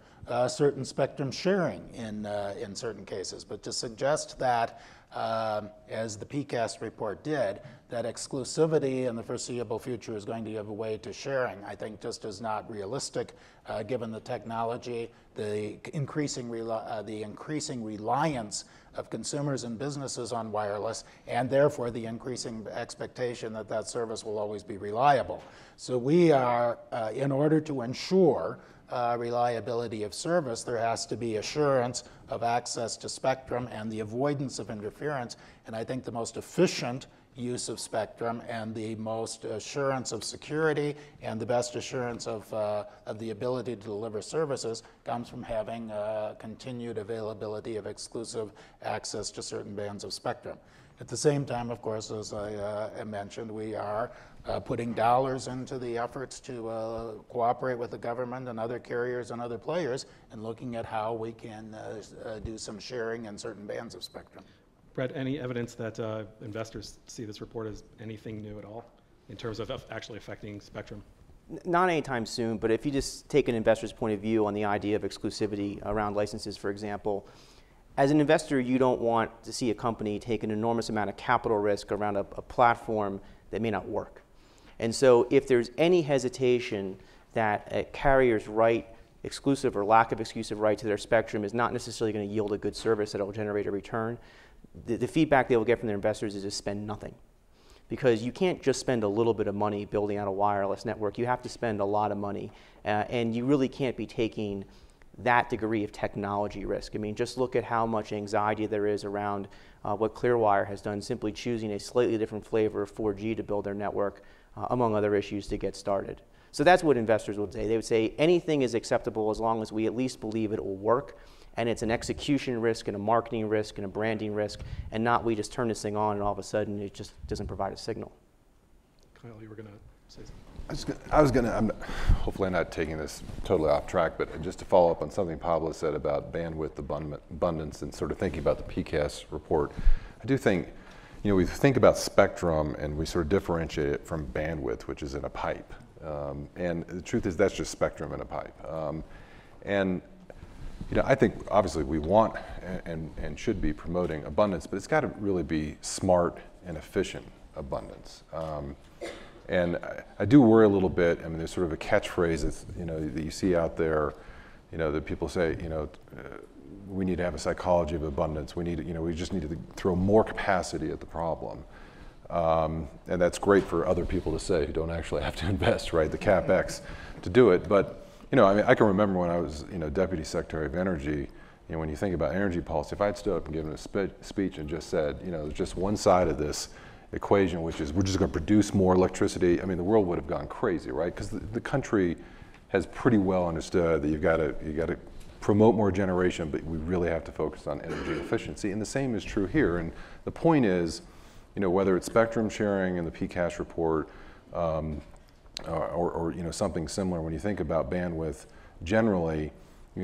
certain spectrum sharing in certain cases, but to suggest that, as the PCAST report did, that exclusivity in the foreseeable future is going to give way to sharing, I think just is not realistic, given the technology, the increasing reliance of consumers and businesses on wireless, and therefore the increasing expectation that that service will always be reliable. So we are, in order to ensure reliability of service, there has to be assurance of access to spectrum and the avoidance of interference. And I think the most efficient use of spectrum and the most assurance of security and the best assurance of the ability to deliver services comes from having continued availability of exclusive access to certain bands of spectrum. At the same time, of course, as I mentioned, we are putting dollars into the efforts to cooperate with the government and other carriers and other players and looking at how we can do some sharing in certain bands of spectrum. Brett, any evidence that investors see this report as anything new at all in terms of actually affecting spectrum? Not anytime soon, but if you just take an investor's point of view on the idea of exclusivity around licenses, for example, as an investor, you don't want to see a company take an enormous amount of capital risk around a platform that may not work. And so if there's any hesitation that a carrier's right, exclusive or lack of exclusive right to their spectrum is not necessarily going to yield a good service that will generate a return, the feedback they will get from their investors is to spend nothing. Because you can't just spend a little bit of money building out a wireless network. You have to spend a lot of money. And you really can't be taking that degree of technology risk. I mean, just look at how much anxiety there is around what Clearwire has done, simply choosing a slightly different flavor of 4G to build their network, among other issues, to get started. So that's what investors would say. They would say anything is acceptable as long as we at least believe it will work, and it's an execution risk and a marketing risk and a branding risk, and not we just turn this thing on and all of a sudden it just doesn't provide a signal. Kyle, you were going to say something. I'm hopefully not taking this totally off track, but just to follow up on something Pablo said about bandwidth abundance and sort of thinking about the PCAST report. I do think, we think about spectrum and we sort of differentiate it from bandwidth, which is in a pipe. And the truth is that's just spectrum in a pipe. I think obviously we want and should be promoting abundance, but it's got to really be smart and efficient abundance. And I do worry a little bit. I mean, there's sort of a catchphrase that's, that you see out there, that people say, we need to have a psychology of abundance. We just need to throw more capacity at the problem. And that's great for other people to say who don't actually have to invest, right, the CapEx to do it. But, I can remember when I was, Deputy Secretary of Energy, when you think about energy policy, if I had stood up and given a speech and just said, there's just one side of this equation, which is we're just going to produce more electricity, I mean, the world would have gone crazy, right? Because the country has pretty well understood that you got to promote more generation, but we really have to focus on energy efficiency. And the same is true here. And the point is, whether it's spectrum sharing in the PCAST report, or something similar, when you think about bandwidth generally,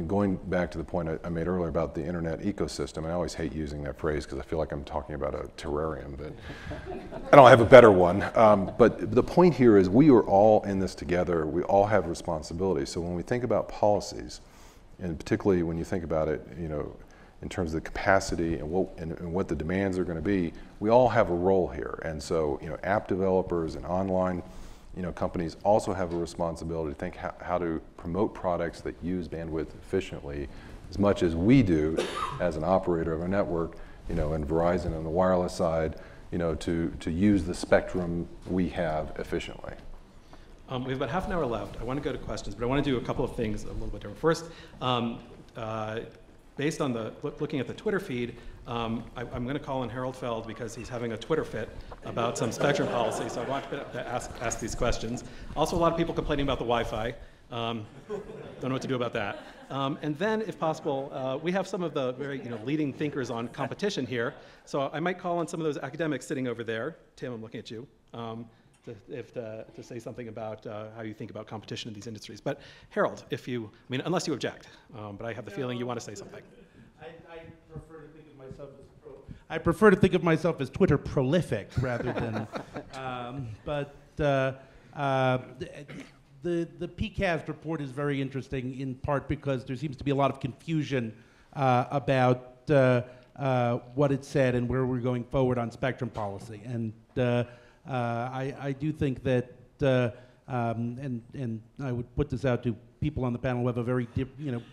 going back to the point I made earlier about the internet ecosystem, and I always hate using that phrase because I feel like I'm talking about a terrarium, but I don't have a better one. But the point here is we are all in this together. We all have responsibilities. So when we think about policies, and particularly when you think about it, in terms of the capacity and what the demands are going to be, we all have a role here. And so, app developers and online companies also have a responsibility to think how to promote products that use bandwidth efficiently as much as we do as an operator of a network, and Verizon on the wireless side, to use the spectrum we have efficiently. We have about half an hour left. I want to go to questions, but I want to do a couple of things a little bit different. First, based on looking at the Twitter feed, I'm going to call in Harold Feld because he's having a Twitter fit about some spectrum policy, so I want to ask these questions. Also, a lot of people complaining about the Wi-Fi. Don't know what to do about that. And then, if possible, we have some of the very leading thinkers on competition here, so I might call on some of those academics sitting over there. Tim, I'm looking at you. To say something about how you think about competition in these industries. But Harold, unless you object, but I have the feeling you want to say something. I prefer to think of myself as Twitter prolific rather than, the PCAST report is very interesting in part because there seems to be a lot of confusion about what it said and where we're going forward on spectrum policy. And I do think that, and I would put this out to people on the panel who have a very,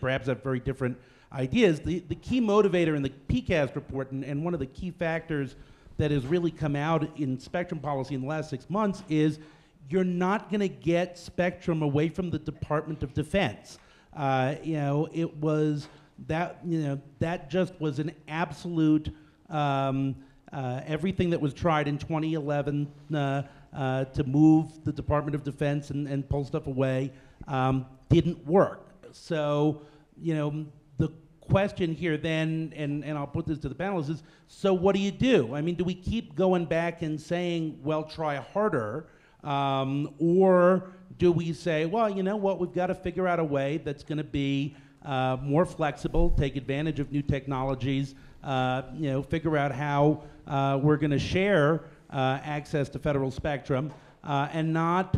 perhaps have very different ideas. The key motivator in the PCAST report, and one of the key factors that has really come out in spectrum policy in the last 6 months is you're not going to get spectrum away from the Department of Defense. It was that, that just was an absolute. Everything that was tried in 2011 to move the Department of Defense and pull stuff away didn't work. So, the question here then, and I'll put this to the panelists, is, so what do you do? I mean, do we keep going back and saying, well, try harder, or do we say, well, you know what, we've got to figure out a way that's going to be more flexible, take advantage of new technologies, figure out how we're going to share access to federal spectrum, and not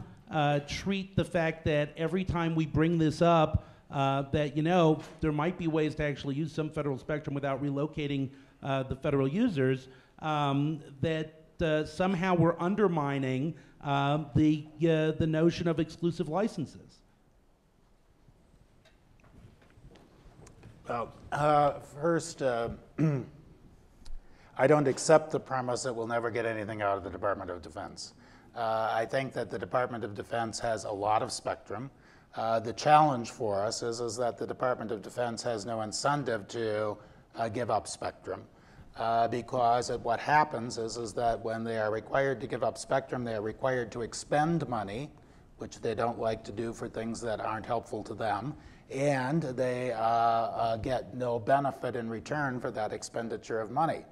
treat the fact that every time we bring this up, that, you know, there might be ways to actually use some federal spectrum without relocating the federal users, that somehow we're undermining the notion of exclusive licenses. First, I don't accept the premise that we'll never get anything out of the Department of Defense. I think that the Department of Defense has a lot of spectrum. The challenge for us is that the Department of Defense has no incentive to give up spectrum. Because what happens is that when they are required to give up spectrum, they are required to expend money, which they don't like to do for things that aren't helpful to them, and they get no benefit in return for that expenditure of money.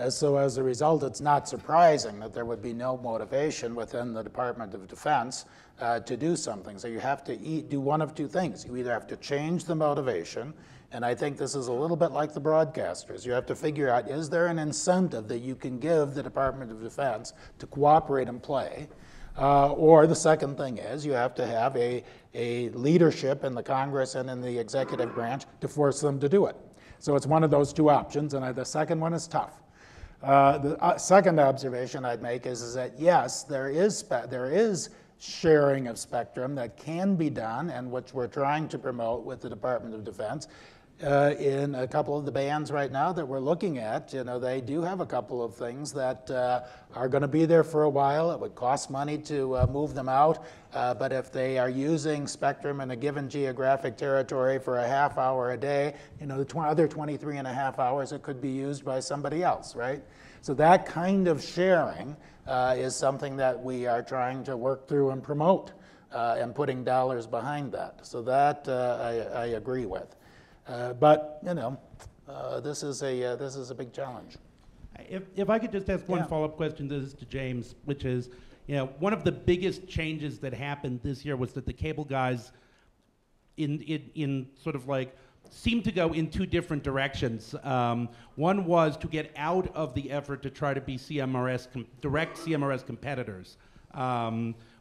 So as a result, it's not surprising that there would be no motivation within the Department of Defense to do something. So you have to do one of two things. You either have to change the motivation, and I think this is a little bit like the broadcasters. You have to figure out, is there an incentive that you can give the Department of Defense to cooperate and play? Or the second thing is you have to have a leadership in the Congress and in the executive branch to force them to do it. So it's one of those two options, and the second one is tough. The second observation I'd make is that yes, there is sharing of spectrum that can be done, and which we're trying to promote with the Department of Defense. In a couple of the bands right now that we're looking at, you know, they do have a couple of things that are going to be there for a while. It would cost money to move them out, but if they are using spectrum in a given geographic territory for a half hour a day, you know, the other 23 and a half hours it could be used by somebody else, right? So that kind of sharing is something that we are trying to work through and promote, and putting dollars behind that. So that I agree with. But you know, this is a big challenge. If I could just ask one follow-up question to James, which is, you know, one of the biggest changes that happened this year was that the cable guys, in sort of like, seemed to go in two different directions. One was to get out of the effort to try to be direct CMRS competitors,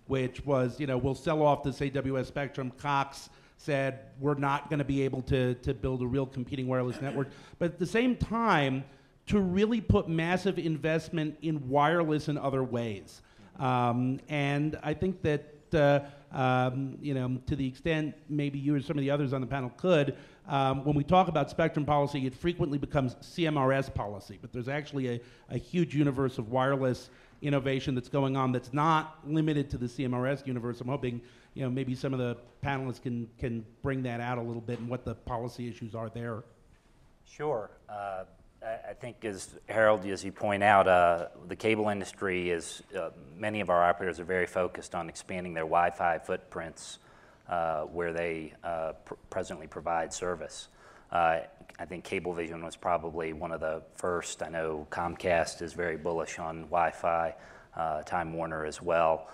which was, you know, we'll sell off this AWS spectrum. Cox said we're not going to be able to build a real competing wireless network. But at the same time, to really put massive investment in wireless in other ways. And I think that, you know, to the extent maybe you or some of the others on the panel could, when we talk about spectrum policy, it frequently becomes CMRS policy. But there's actually a huge universe of wireless innovation that's going on that's not limited to the CMRS universe. I'm hoping, you know, maybe some of the panelists can bring that out a little bit and what the policy issues are there. Sure. I think, as Harold, as you point out, the cable industry is, many of our operators are very focused on expanding their Wi-Fi footprints where they presently provide service. I think Cablevision was probably one of the first. I know Comcast is very bullish on Wi-Fi, Time Warner as well.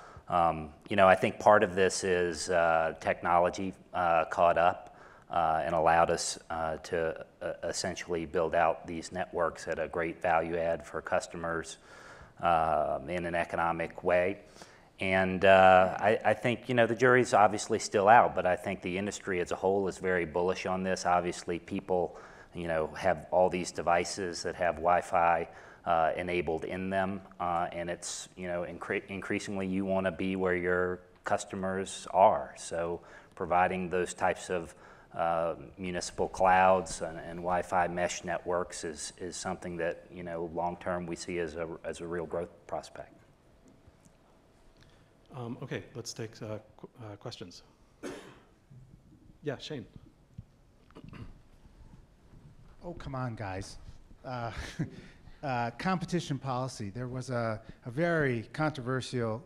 You know, I think part of this is technology caught up and allowed us to essentially build out these networks at a great value add for customers in an economic way. And I think, you know, the jury's obviously still out, but I think the industry as a whole is very bullish on this. Obviously, people, you know, have all these devices that have Wi-Fi enabled in them, and it's, you know, increasingly you want to be where your customers are. So providing those types of municipal clouds and Wi-Fi mesh networks is something that, you know, long term we see as a real growth prospect. Okay, let's take questions. Yeah, Shane. Oh, come on, guys. Competition policy. There was a very controversial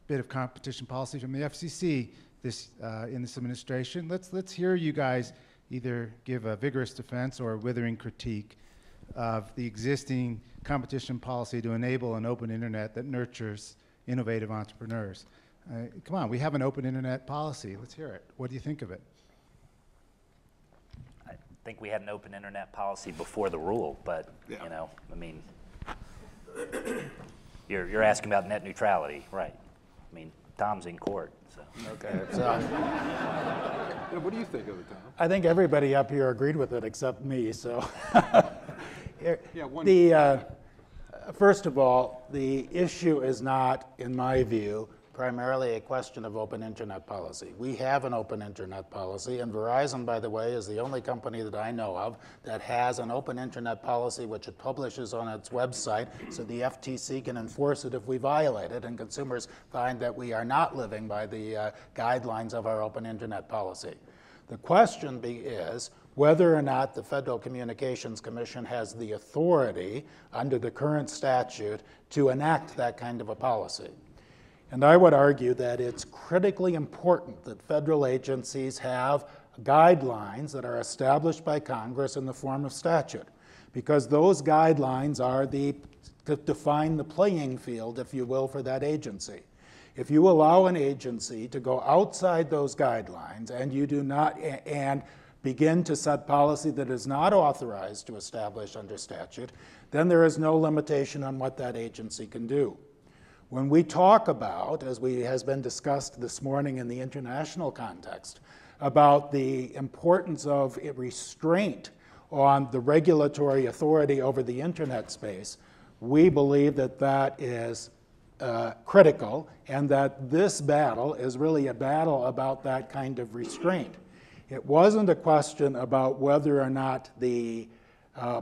bit of competition policy from the FCC in this administration. Let's hear you guys either give a vigorous defense or a withering critique of the existing competition policy to enable an open internet that nurtures innovative entrepreneurs. Come on, we have an open internet policy. Let's hear it. What do you think of it? I think we had an open internet policy before the rule, but you know, I mean, you're asking about net neutrality, right? I mean, Tom's in court. So. Okay, so Yeah, what do you think of it, Tom? I think everybody up here agreed with it except me, so. Yeah, First of all, the issue is not, in my view, primarily a question of open internet policy. We have an open internet policy, and Verizon, by the way, is the only company that I know of that has an open internet policy which it publishes on its website, so the FTC can enforce it if we violate it, and consumers find that we are not living by the guidelines of our open internet policy. The question is whether or not the Federal Communications Commission has the authority under the current statute to enact that kind of a policy. And I would argue that it's critically important that federal agencies have guidelines that are established by Congress in the form of statute, because those guidelines are to define the playing field, if you will, for that agency. If you allow an agency to go outside those guidelines and you do not, and begin to set policy that is not authorized to establish under statute, then there is no limitation on what that agency can do. When we talk about, as has been discussed this morning in the international context, about the importance of a restraint on the regulatory authority over the internet space, we believe that that is critical, and that this battle is really a battle about that kind of restraint. It wasn't a question about whether or not the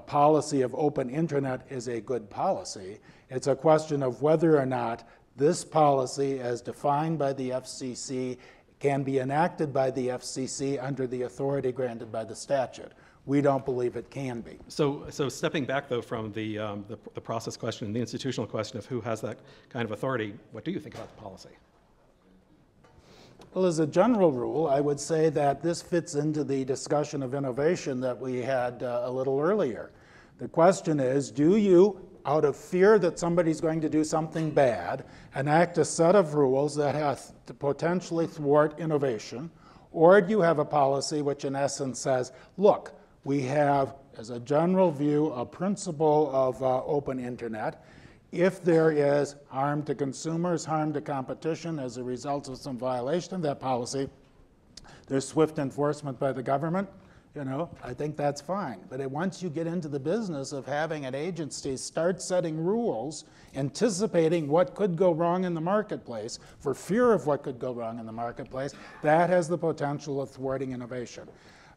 policy of open internet is a good policy. It's a question of whether or not this policy, as defined by the FCC, can be enacted by the FCC under the authority granted by the statute. We don't believe it can be. So stepping back, though, from the process question and the institutional question of who has that kind of authority, what do you think about the policy? Well, as a general rule, I would say that this fits into the discussion of innovation that we had a little earlier. The question is, do you, out of fear that somebody's going to do something bad, enact a set of rules that have to potentially thwart innovation, or do you have a policy which in essence says, look, we have, as a general view, a principle of open internet. If there is harm to consumers, harm to competition as a result of some violation of that policy, there's swift enforcement by the government. I think that's fine. But once you get into the business of having an agency start setting rules, anticipating what could go wrong in the marketplace, for fear of what could go wrong in the marketplace, that has the potential of thwarting innovation.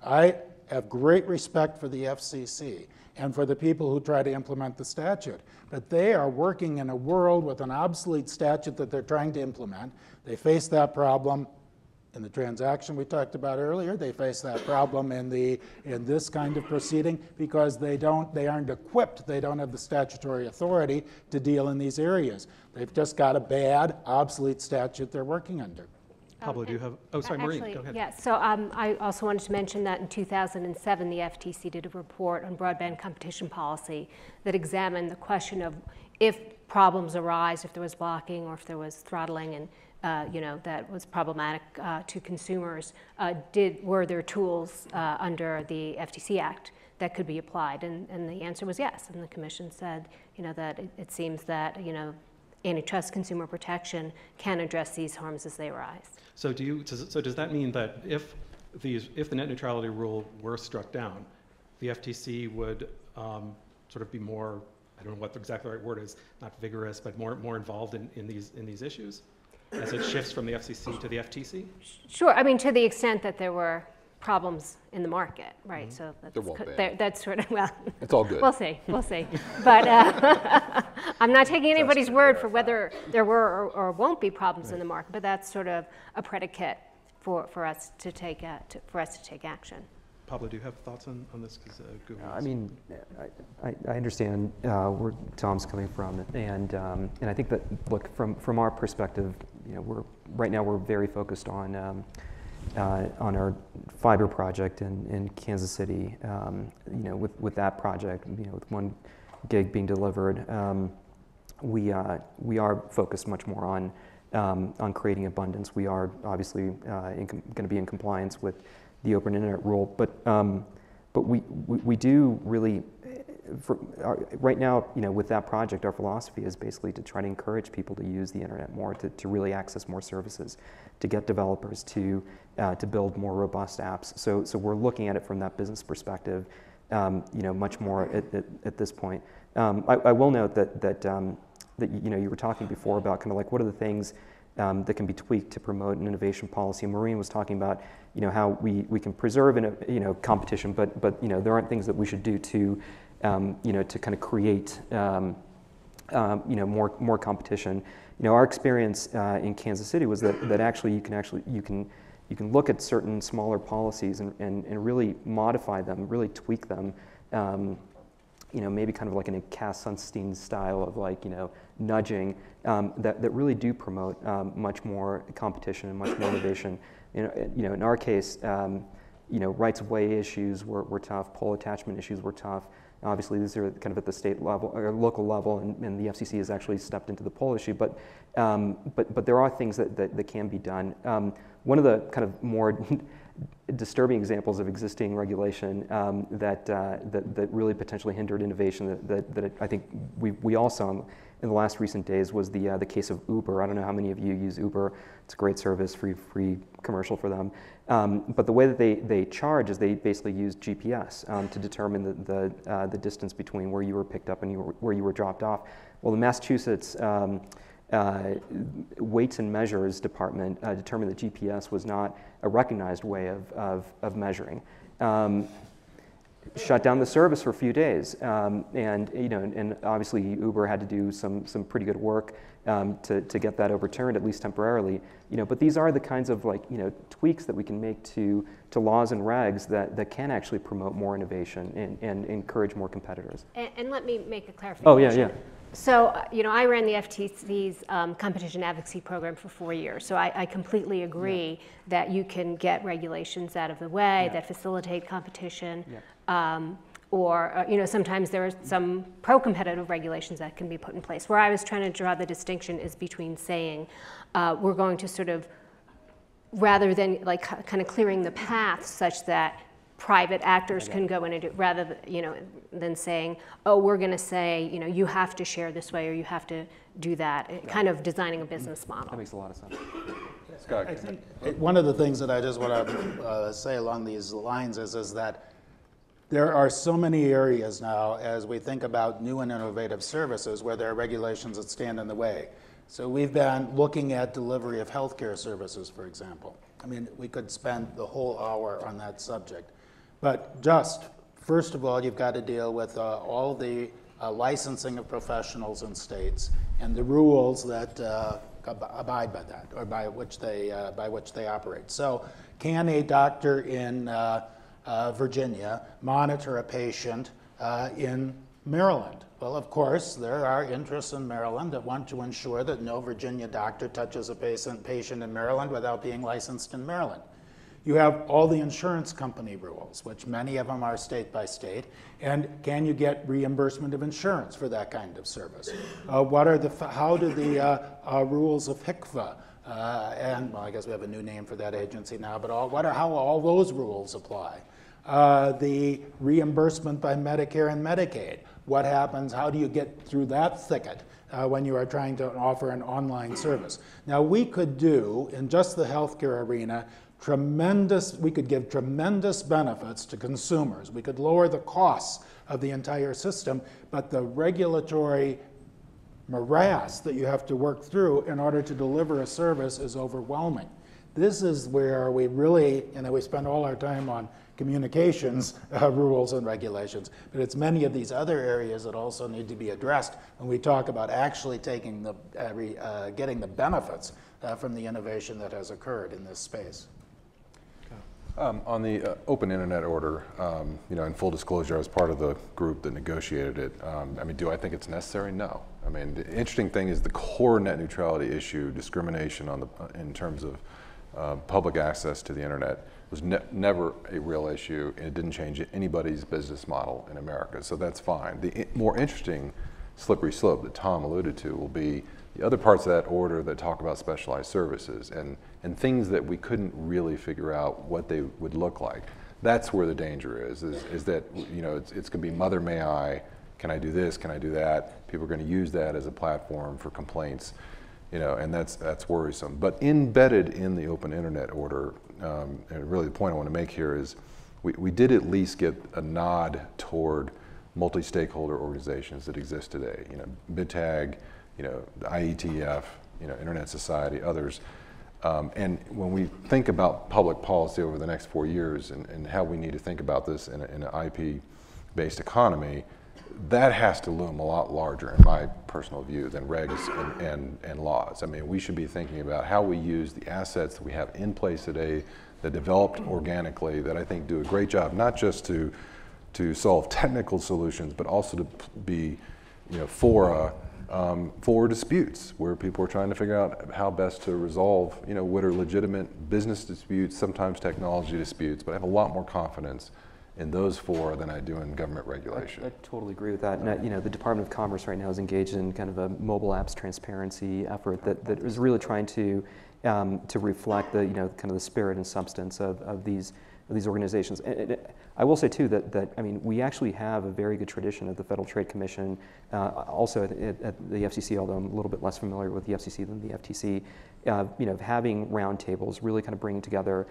I have great respect for the FCC and for the people who try to implement the statute. But they are working in a world with an obsolete statute that they're trying to implement. They face that problem in the transaction we talked about earlier. They face that problem in this kind of proceeding because they aren't equipped. They don't have the statutory authority to deal in these areas. They've just got a bad, obsolete statute they're working under. Pablo, do you have, oh, sorry, Maureen, Actually, go ahead. yeah, so I also wanted to mention that in 2007, the FTC did a report on broadband competition policy that examined the question of if problems arise, if there was blocking or if there was throttling and that was problematic to consumers, were there tools under the FTC Act that could be applied? And the answer was yes, and the commission said, that it seems that, antitrust consumer protection can address these harms as they arise. So does that mean that if the net neutrality rule were struck down, the FTC would sort of be more, I don't know what exactly the right word is, not vigorous, but more involved in these issues as it shifts from the FCC to the FTC? Sure. I mean, to the extent that there were problems in the market, right? Mm-hmm. So that's sort of, well, it's all good. We'll see. But I'm not taking anybody's word for whether there were or won't be problems in the market. But that's sort of a predicate for us to take action. Pablo, do you have thoughts on this? Google I mean, I understand where Tom's coming from, and I think that, look, from our perspective, right now we're very focused on our fiber project in Kansas City. With that project, with 1 gig being delivered, we are focused much more on creating abundance. We are obviously going to be in compliance with the open internet rule, but we do really, right now, with that project, our philosophy is basically to try to encourage people to use the internet more, to really access more services, to get developers to build more robust apps. So we're looking at it from that business perspective, much more at this point. I will note that you were talking before about kind of like what are the things that can be tweaked to promote an innovation policy. Maureen was talking about how we can preserve competition, but there aren't things that we should do to to kind of create more competition. Our experience in Kansas City was that actually you can look at certain smaller policies and really modify them, really tweak them. Maybe kind of like in a Cass Sunstein style of nudging that really do promote much more competition and much more innovation. In our case, rights of way issues were tough, pole attachment issues were tough. Obviously, these are kind of at the state level or local level, and the FCC has actually stepped into the pole issue. But there are things that can be done. One of the kind of more disturbing examples of existing regulation that really potentially hindered innovation that I think we all saw in the last recent days was the case of Uber. I don't know how many of you use Uber. It's a great service, free commercial for them. But the way that they charge is they basically use GPS to determine the distance between where you were picked up and where you were dropped off. Well, the Massachusetts Weights and Measures Department determined that GPS was not a recognized way of measuring. Shut down the service for a few days, and obviously Uber had to do some pretty good work to get that overturned, at least temporarily. But these are the kinds of tweaks that we can make to laws and regs that can actually promote more innovation and encourage more competitors. And let me make a clarification. Oh yeah. So, I ran the FTC's competition advocacy program for 4 years. So I completely agree that you can get regulations out of the way that facilitate competition. Or sometimes there are some pro-competitive regulations that can be put in place. Where I was trying to draw the distinction is between saying we're going to sort of, rather than kind of clearing the path such that private actors can go in and do, rather than saying, oh, we're going to say, you have to share this way or you have to do that, kind of designing a business model. That makes a lot of sense. Scott. I think one of the things that I just want to say along these lines is that there are so many areas now as we think about new and innovative services where there are regulations that stand in the way. So we've been looking at delivery of healthcare services, for example. I mean, we could spend the whole hour on that subject. But just, first of all, you've got to deal with all the licensing of professionals in states and the rules that abide by that, or by which they operate. So can a doctor in Virginia monitor a patient in Maryland? Well, of course, there are interests in Maryland that want to ensure that no Virginia doctor touches a patient in Maryland without being licensed in Maryland. You have all the insurance company rules, which many of them are state by state, and can you get reimbursement of insurance for that kind of service? How do the rules of HCFA, and well, I guess we have a new name for that agency now, but how all those rules apply? The reimbursement by Medicare and Medicaid. What happens? How do you get through that thicket when you are trying to offer an online service? Now, we could do, in just the healthcare arena, we could give tremendous benefits to consumers. We could lower the costs of the entire system, but the regulatory morass that you have to work through in order to deliver a service is overwhelming. This is where we really, we spend all our time on communications rules and regulations, but it's many of these other areas that also need to be addressed when we talk about actually taking getting the benefits from the innovation that has occurred in this space. On the open internet order, in full disclosure, I was part of the group that negotiated it. Do I think it's necessary? No. The interesting thing is the core net neutrality issue, discrimination in terms of public access to the internet, was never a real issue, and it didn't change anybody's business model in America, so that's fine. The more interesting slippery slope that Tom alluded to will be the other parts of that order that talk about specialized services and things that we couldn't really figure out what they would look like. That's where the danger is that, you know, it's going to be mother may I, can I do this, can I do that? People are going to use that as a platform for complaints, you know, and that's worrisome. But embedded in the open internet order, and really the point I want to make here is we did at least get a nod toward multi-stakeholder organizations that exist today, you know, BITAG, you know, the IETF, you know, Internet Society, others. And when we think about public policy over the next 4 years and how we need to think about this in an IP-based economy, that has to loom a lot larger, in my personal view, than regs and laws. I mean, we should be thinking about how we use the assets that we have in place today that developed organically, that I think do a great job, not just to solve technical solutions, but also to be, you know, fora for disputes where people are trying to figure out how best to resolve, you know, what are legitimate business disputes, sometimes technology disputes. But I have a lot more confidence in those fora than I do in government regulation. I totally agree with that. And, you know, the Department of Commerce right now is engaged in kind of a mobile apps transparency effort that is really trying to reflect the, you know, kind of the spirit and substance of these organizations. And I will say too that I mean, we actually have a very good tradition at the Federal Trade Commission, also at the FCC, although I'm a little bit less familiar with the FCC than the FTC, you know, of having roundtables, really kind of bringing together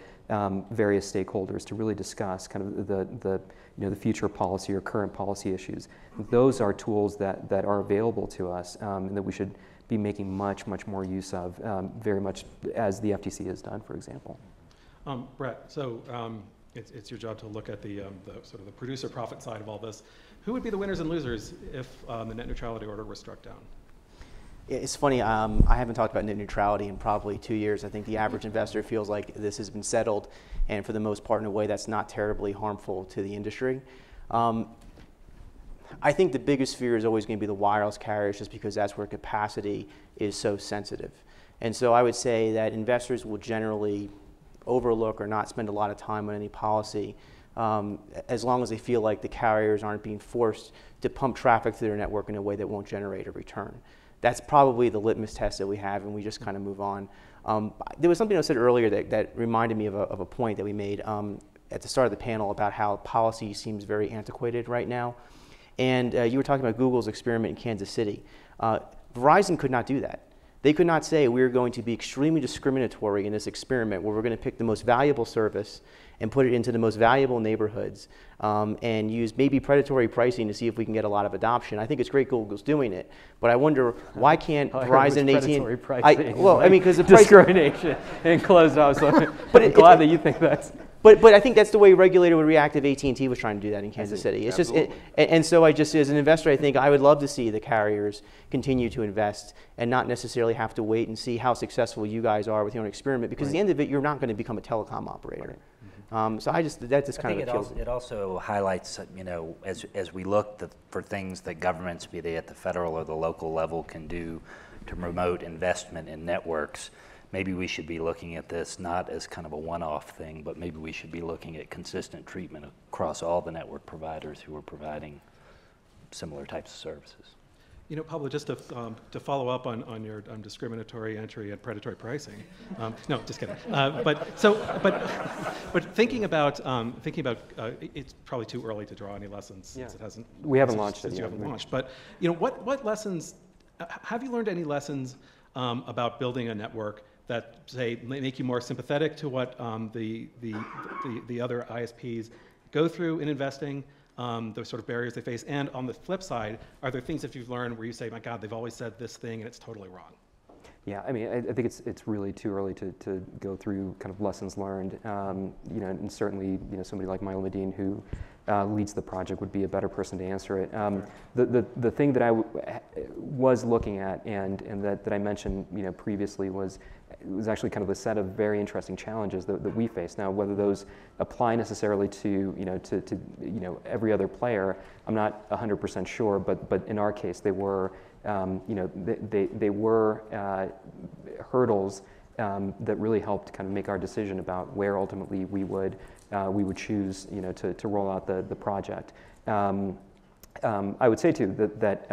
various stakeholders to really discuss kind of the you know, the future policy or current policy issues. Those are tools that are available to us and that we should be making much more use of, very much as the FTC has done, for example. Brett, so it's your job to look at the sort of the producer profit side of all this. Who would be the winners and losers if the net neutrality order were struck down? It's funny, I haven't talked about net neutrality in probably 2 years. I think the average investor feels like this has been settled, and for the most part in a way that's not terribly harmful to the industry. I think the biggest fear is always going to be the wireless carriers, just because that's where capacity is so sensitive. And so I would say that investors will generally overlook or not spend a lot of time on any policy as long as they feel like the carriers aren't being forced to pump traffic through their network in a way that won't generate a return. That's probably the litmus test that we have, and we just kind of move on. There was something I said earlier that reminded me of a point that we made at the start of the panel about how policy seems very antiquated right now. And you were talking about Google's experiment in Kansas City. Verizon could not do that. They could not say we're going to be extremely discriminatory in this experiment where we're going to pick the most valuable service and put it into the most valuable neighborhoods and use maybe predatory pricing to see if we can get a lot of adoption. I think it's great Google's doing it, but I wonder why can't Verizon and AT&T? Well, I mean, because the price discrimination and closed off. So but I'm glad that you think that's. But I think that's the way a regulator would react if AT&T was trying to do that in Kansas City. It's just, and so I just, as an investor, I think I would love to see the carriers continue to invest and not necessarily have to wait and see how successful you guys are with your own experiment, because at the end of it, you're not going to become a telecom operator. So that just kind of appeals. It also highlights, you know, as we look for things that governments, be they at the federal or the local level, can do to promote investment in networks. Maybe we should be looking at this not as kind of a one-off thing, but maybe we should be looking at consistent treatment across all the network providers who are providing similar types of services. You know, Pablo, just to follow up on your discriminatory entry and predatory pricing. No, just kidding. But thinking about it's probably too early to draw any lessons since it hasn't. We haven't launched it yet. You haven't launched, but you know, what lessons have you learned? Any lessons about building a network that, say, make you more sympathetic to what the other ISPs go through in investing, the sort of barriers they face, and on the flip side, are there things that you've learned where you say, my God, they've always said this thing and it's totally wrong? Yeah, I mean, I think it's really too early to go through kind of lessons learned. You know, and certainly, you know, somebody like Milo Medine, who leads the project, would be a better person to answer it. The thing that I was looking at and that I mentioned, you know, previously was actually kind of a set of very interesting challenges that we face. Now, whether those apply necessarily to every other player, I'm not 100% sure. But in our case, they were. You know, they were hurdles that really helped kind of make our decision about where ultimately we would choose, you know, to roll out the project. I would say too that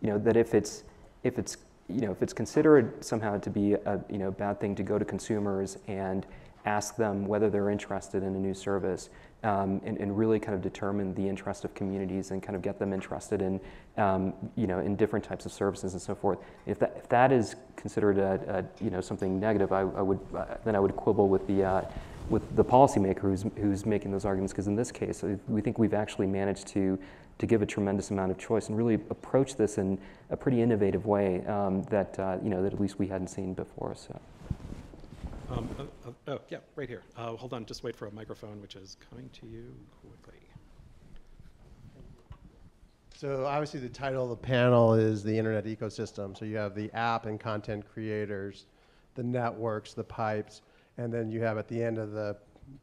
you know, that if it's considered somehow to be a bad thing to go to consumers and ask them whether they're interested in a new service, and really kind of determine the interest of communities and kind of get them interested in, in different types of services and so forth. If that is considered something negative, then I would quibble with the policymaker who's making those arguments, because in this case, we think we've actually managed to give a tremendous amount of choice and really approach this in a pretty innovative way that at least we hadn't seen before. So. Yeah, right here. Hold on, just wait for a microphone, which is coming to you quickly. So obviously the title of the panel is the internet ecosystem. So you have the app and content creators, the networks, the pipes, and then you have at the end of the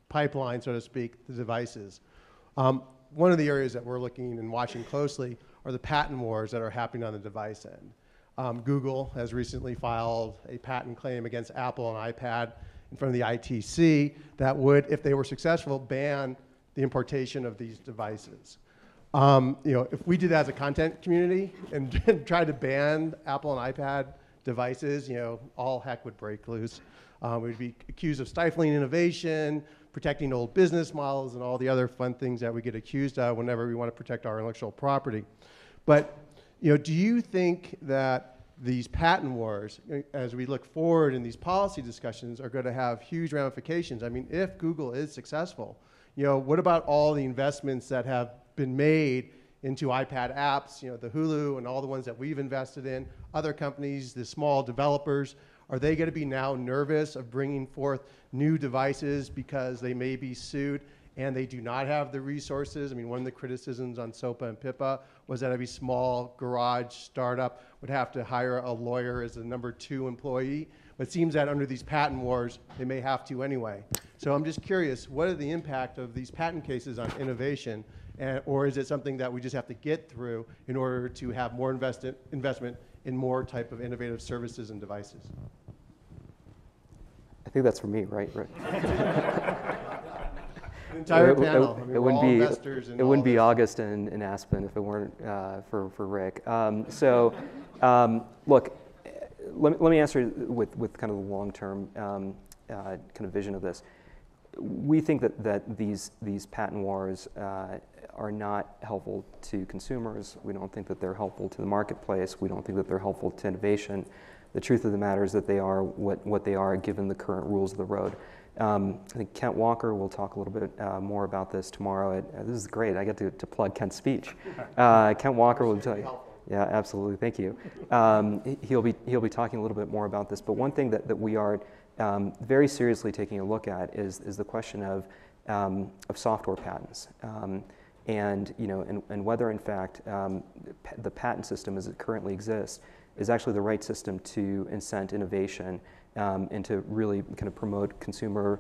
pipeline, so to speak, the devices. One of the areas that we're looking and watching closely are the patent wars that are happening on the device end. Google has recently filed a patent claim against Apple and iPad in front of the ITC that would, if they were successful, ban the importation of these devices. If we did that as a content community and tried to ban Apple and iPad devices, all heck would break loose. We'd be accused of stifling innovation, protecting old business models, and all the other fun things that we get accused of whenever we want to protect our intellectual property. But do you think that these patent wars, as we look forward in these policy discussions, are going to have huge ramifications? I mean, if Google is successful, what about all the investments that have been made into iPad apps, the Hulu and all the ones that we've invested in, other companies, the small developers? Are they going to be now nervous of bringing forth new devices because they may be sued and they do not have the resources? I mean, one of the criticisms on SOPA and PIPA was that every small garage startup would have to hire a lawyer as a number 2 employee. But it seems that under these patent wars, they may have to anyway. So I'm just curious, what are the impact of these patent cases on innovation? Or is it something that we just have to get through in order to have more investment in more type of innovative services and devices? I think that's for me, right? The entire panel. It wouldn't be August and Aspen if it weren't for Rick. Look, let me answer with kind of the long-term kind of vision of this. We think that these patent wars are not helpful to consumers. We don't think that they're helpful to the marketplace. We don't think that they're helpful to innovation. The truth of the matter is that they are what they are given the current rules of the road. I think Kent Walker will talk a little bit more about this tomorrow. This is great. I get to plug Kent's speech. Kent Walker will tell you. Yeah, absolutely. Thank you. He'll be talking a little bit more about this. But one thing that we are very seriously taking a look at is the question of software patents, and whether in fact the patent system as it currently exists is actually the right system to incent innovation and to really kind of promote consumer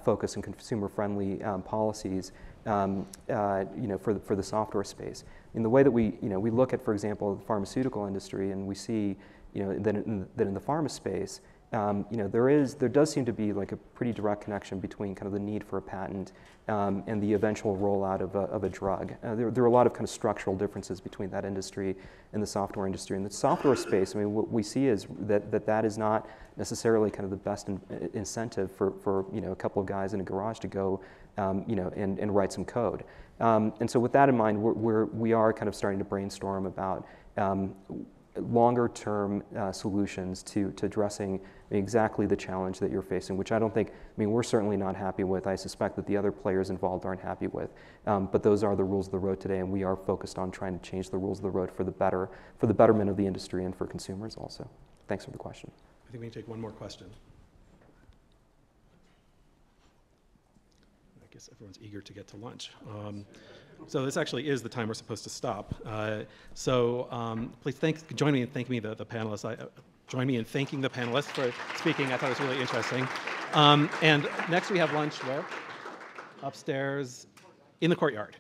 focus and consumer-friendly policies, for the software space. In the way that we look at, for example, the pharmaceutical industry, and we see, that in the pharma space, there does seem to be like a pretty direct connection between kind of the need for a patent and the eventual rollout of a drug. There are a lot of kind of structural differences between that industry and the software industry. In the software space, I mean, what we see is that is not necessarily kind of the best incentive for a couple of guys in a garage to go and write some code. And so with that in mind, we are kind of starting to brainstorm about longer-term solutions to addressing exactly the challenge that you're facing, which I mean, we're certainly not happy with. I suspect that the other players involved aren't happy with. But those are the rules of the road today, and we are focused on trying to change the rules of the road for the betterment of the industry and for consumers also. Thanks for the question. I think we can take one more question. I guess everyone's eager to get to lunch. So this actually is the time we're supposed to stop. Please join me in thanking the panelists. Join me in thanking the panelists for speaking. I thought it was really interesting. And next we have lunch where? Upstairs in the courtyard.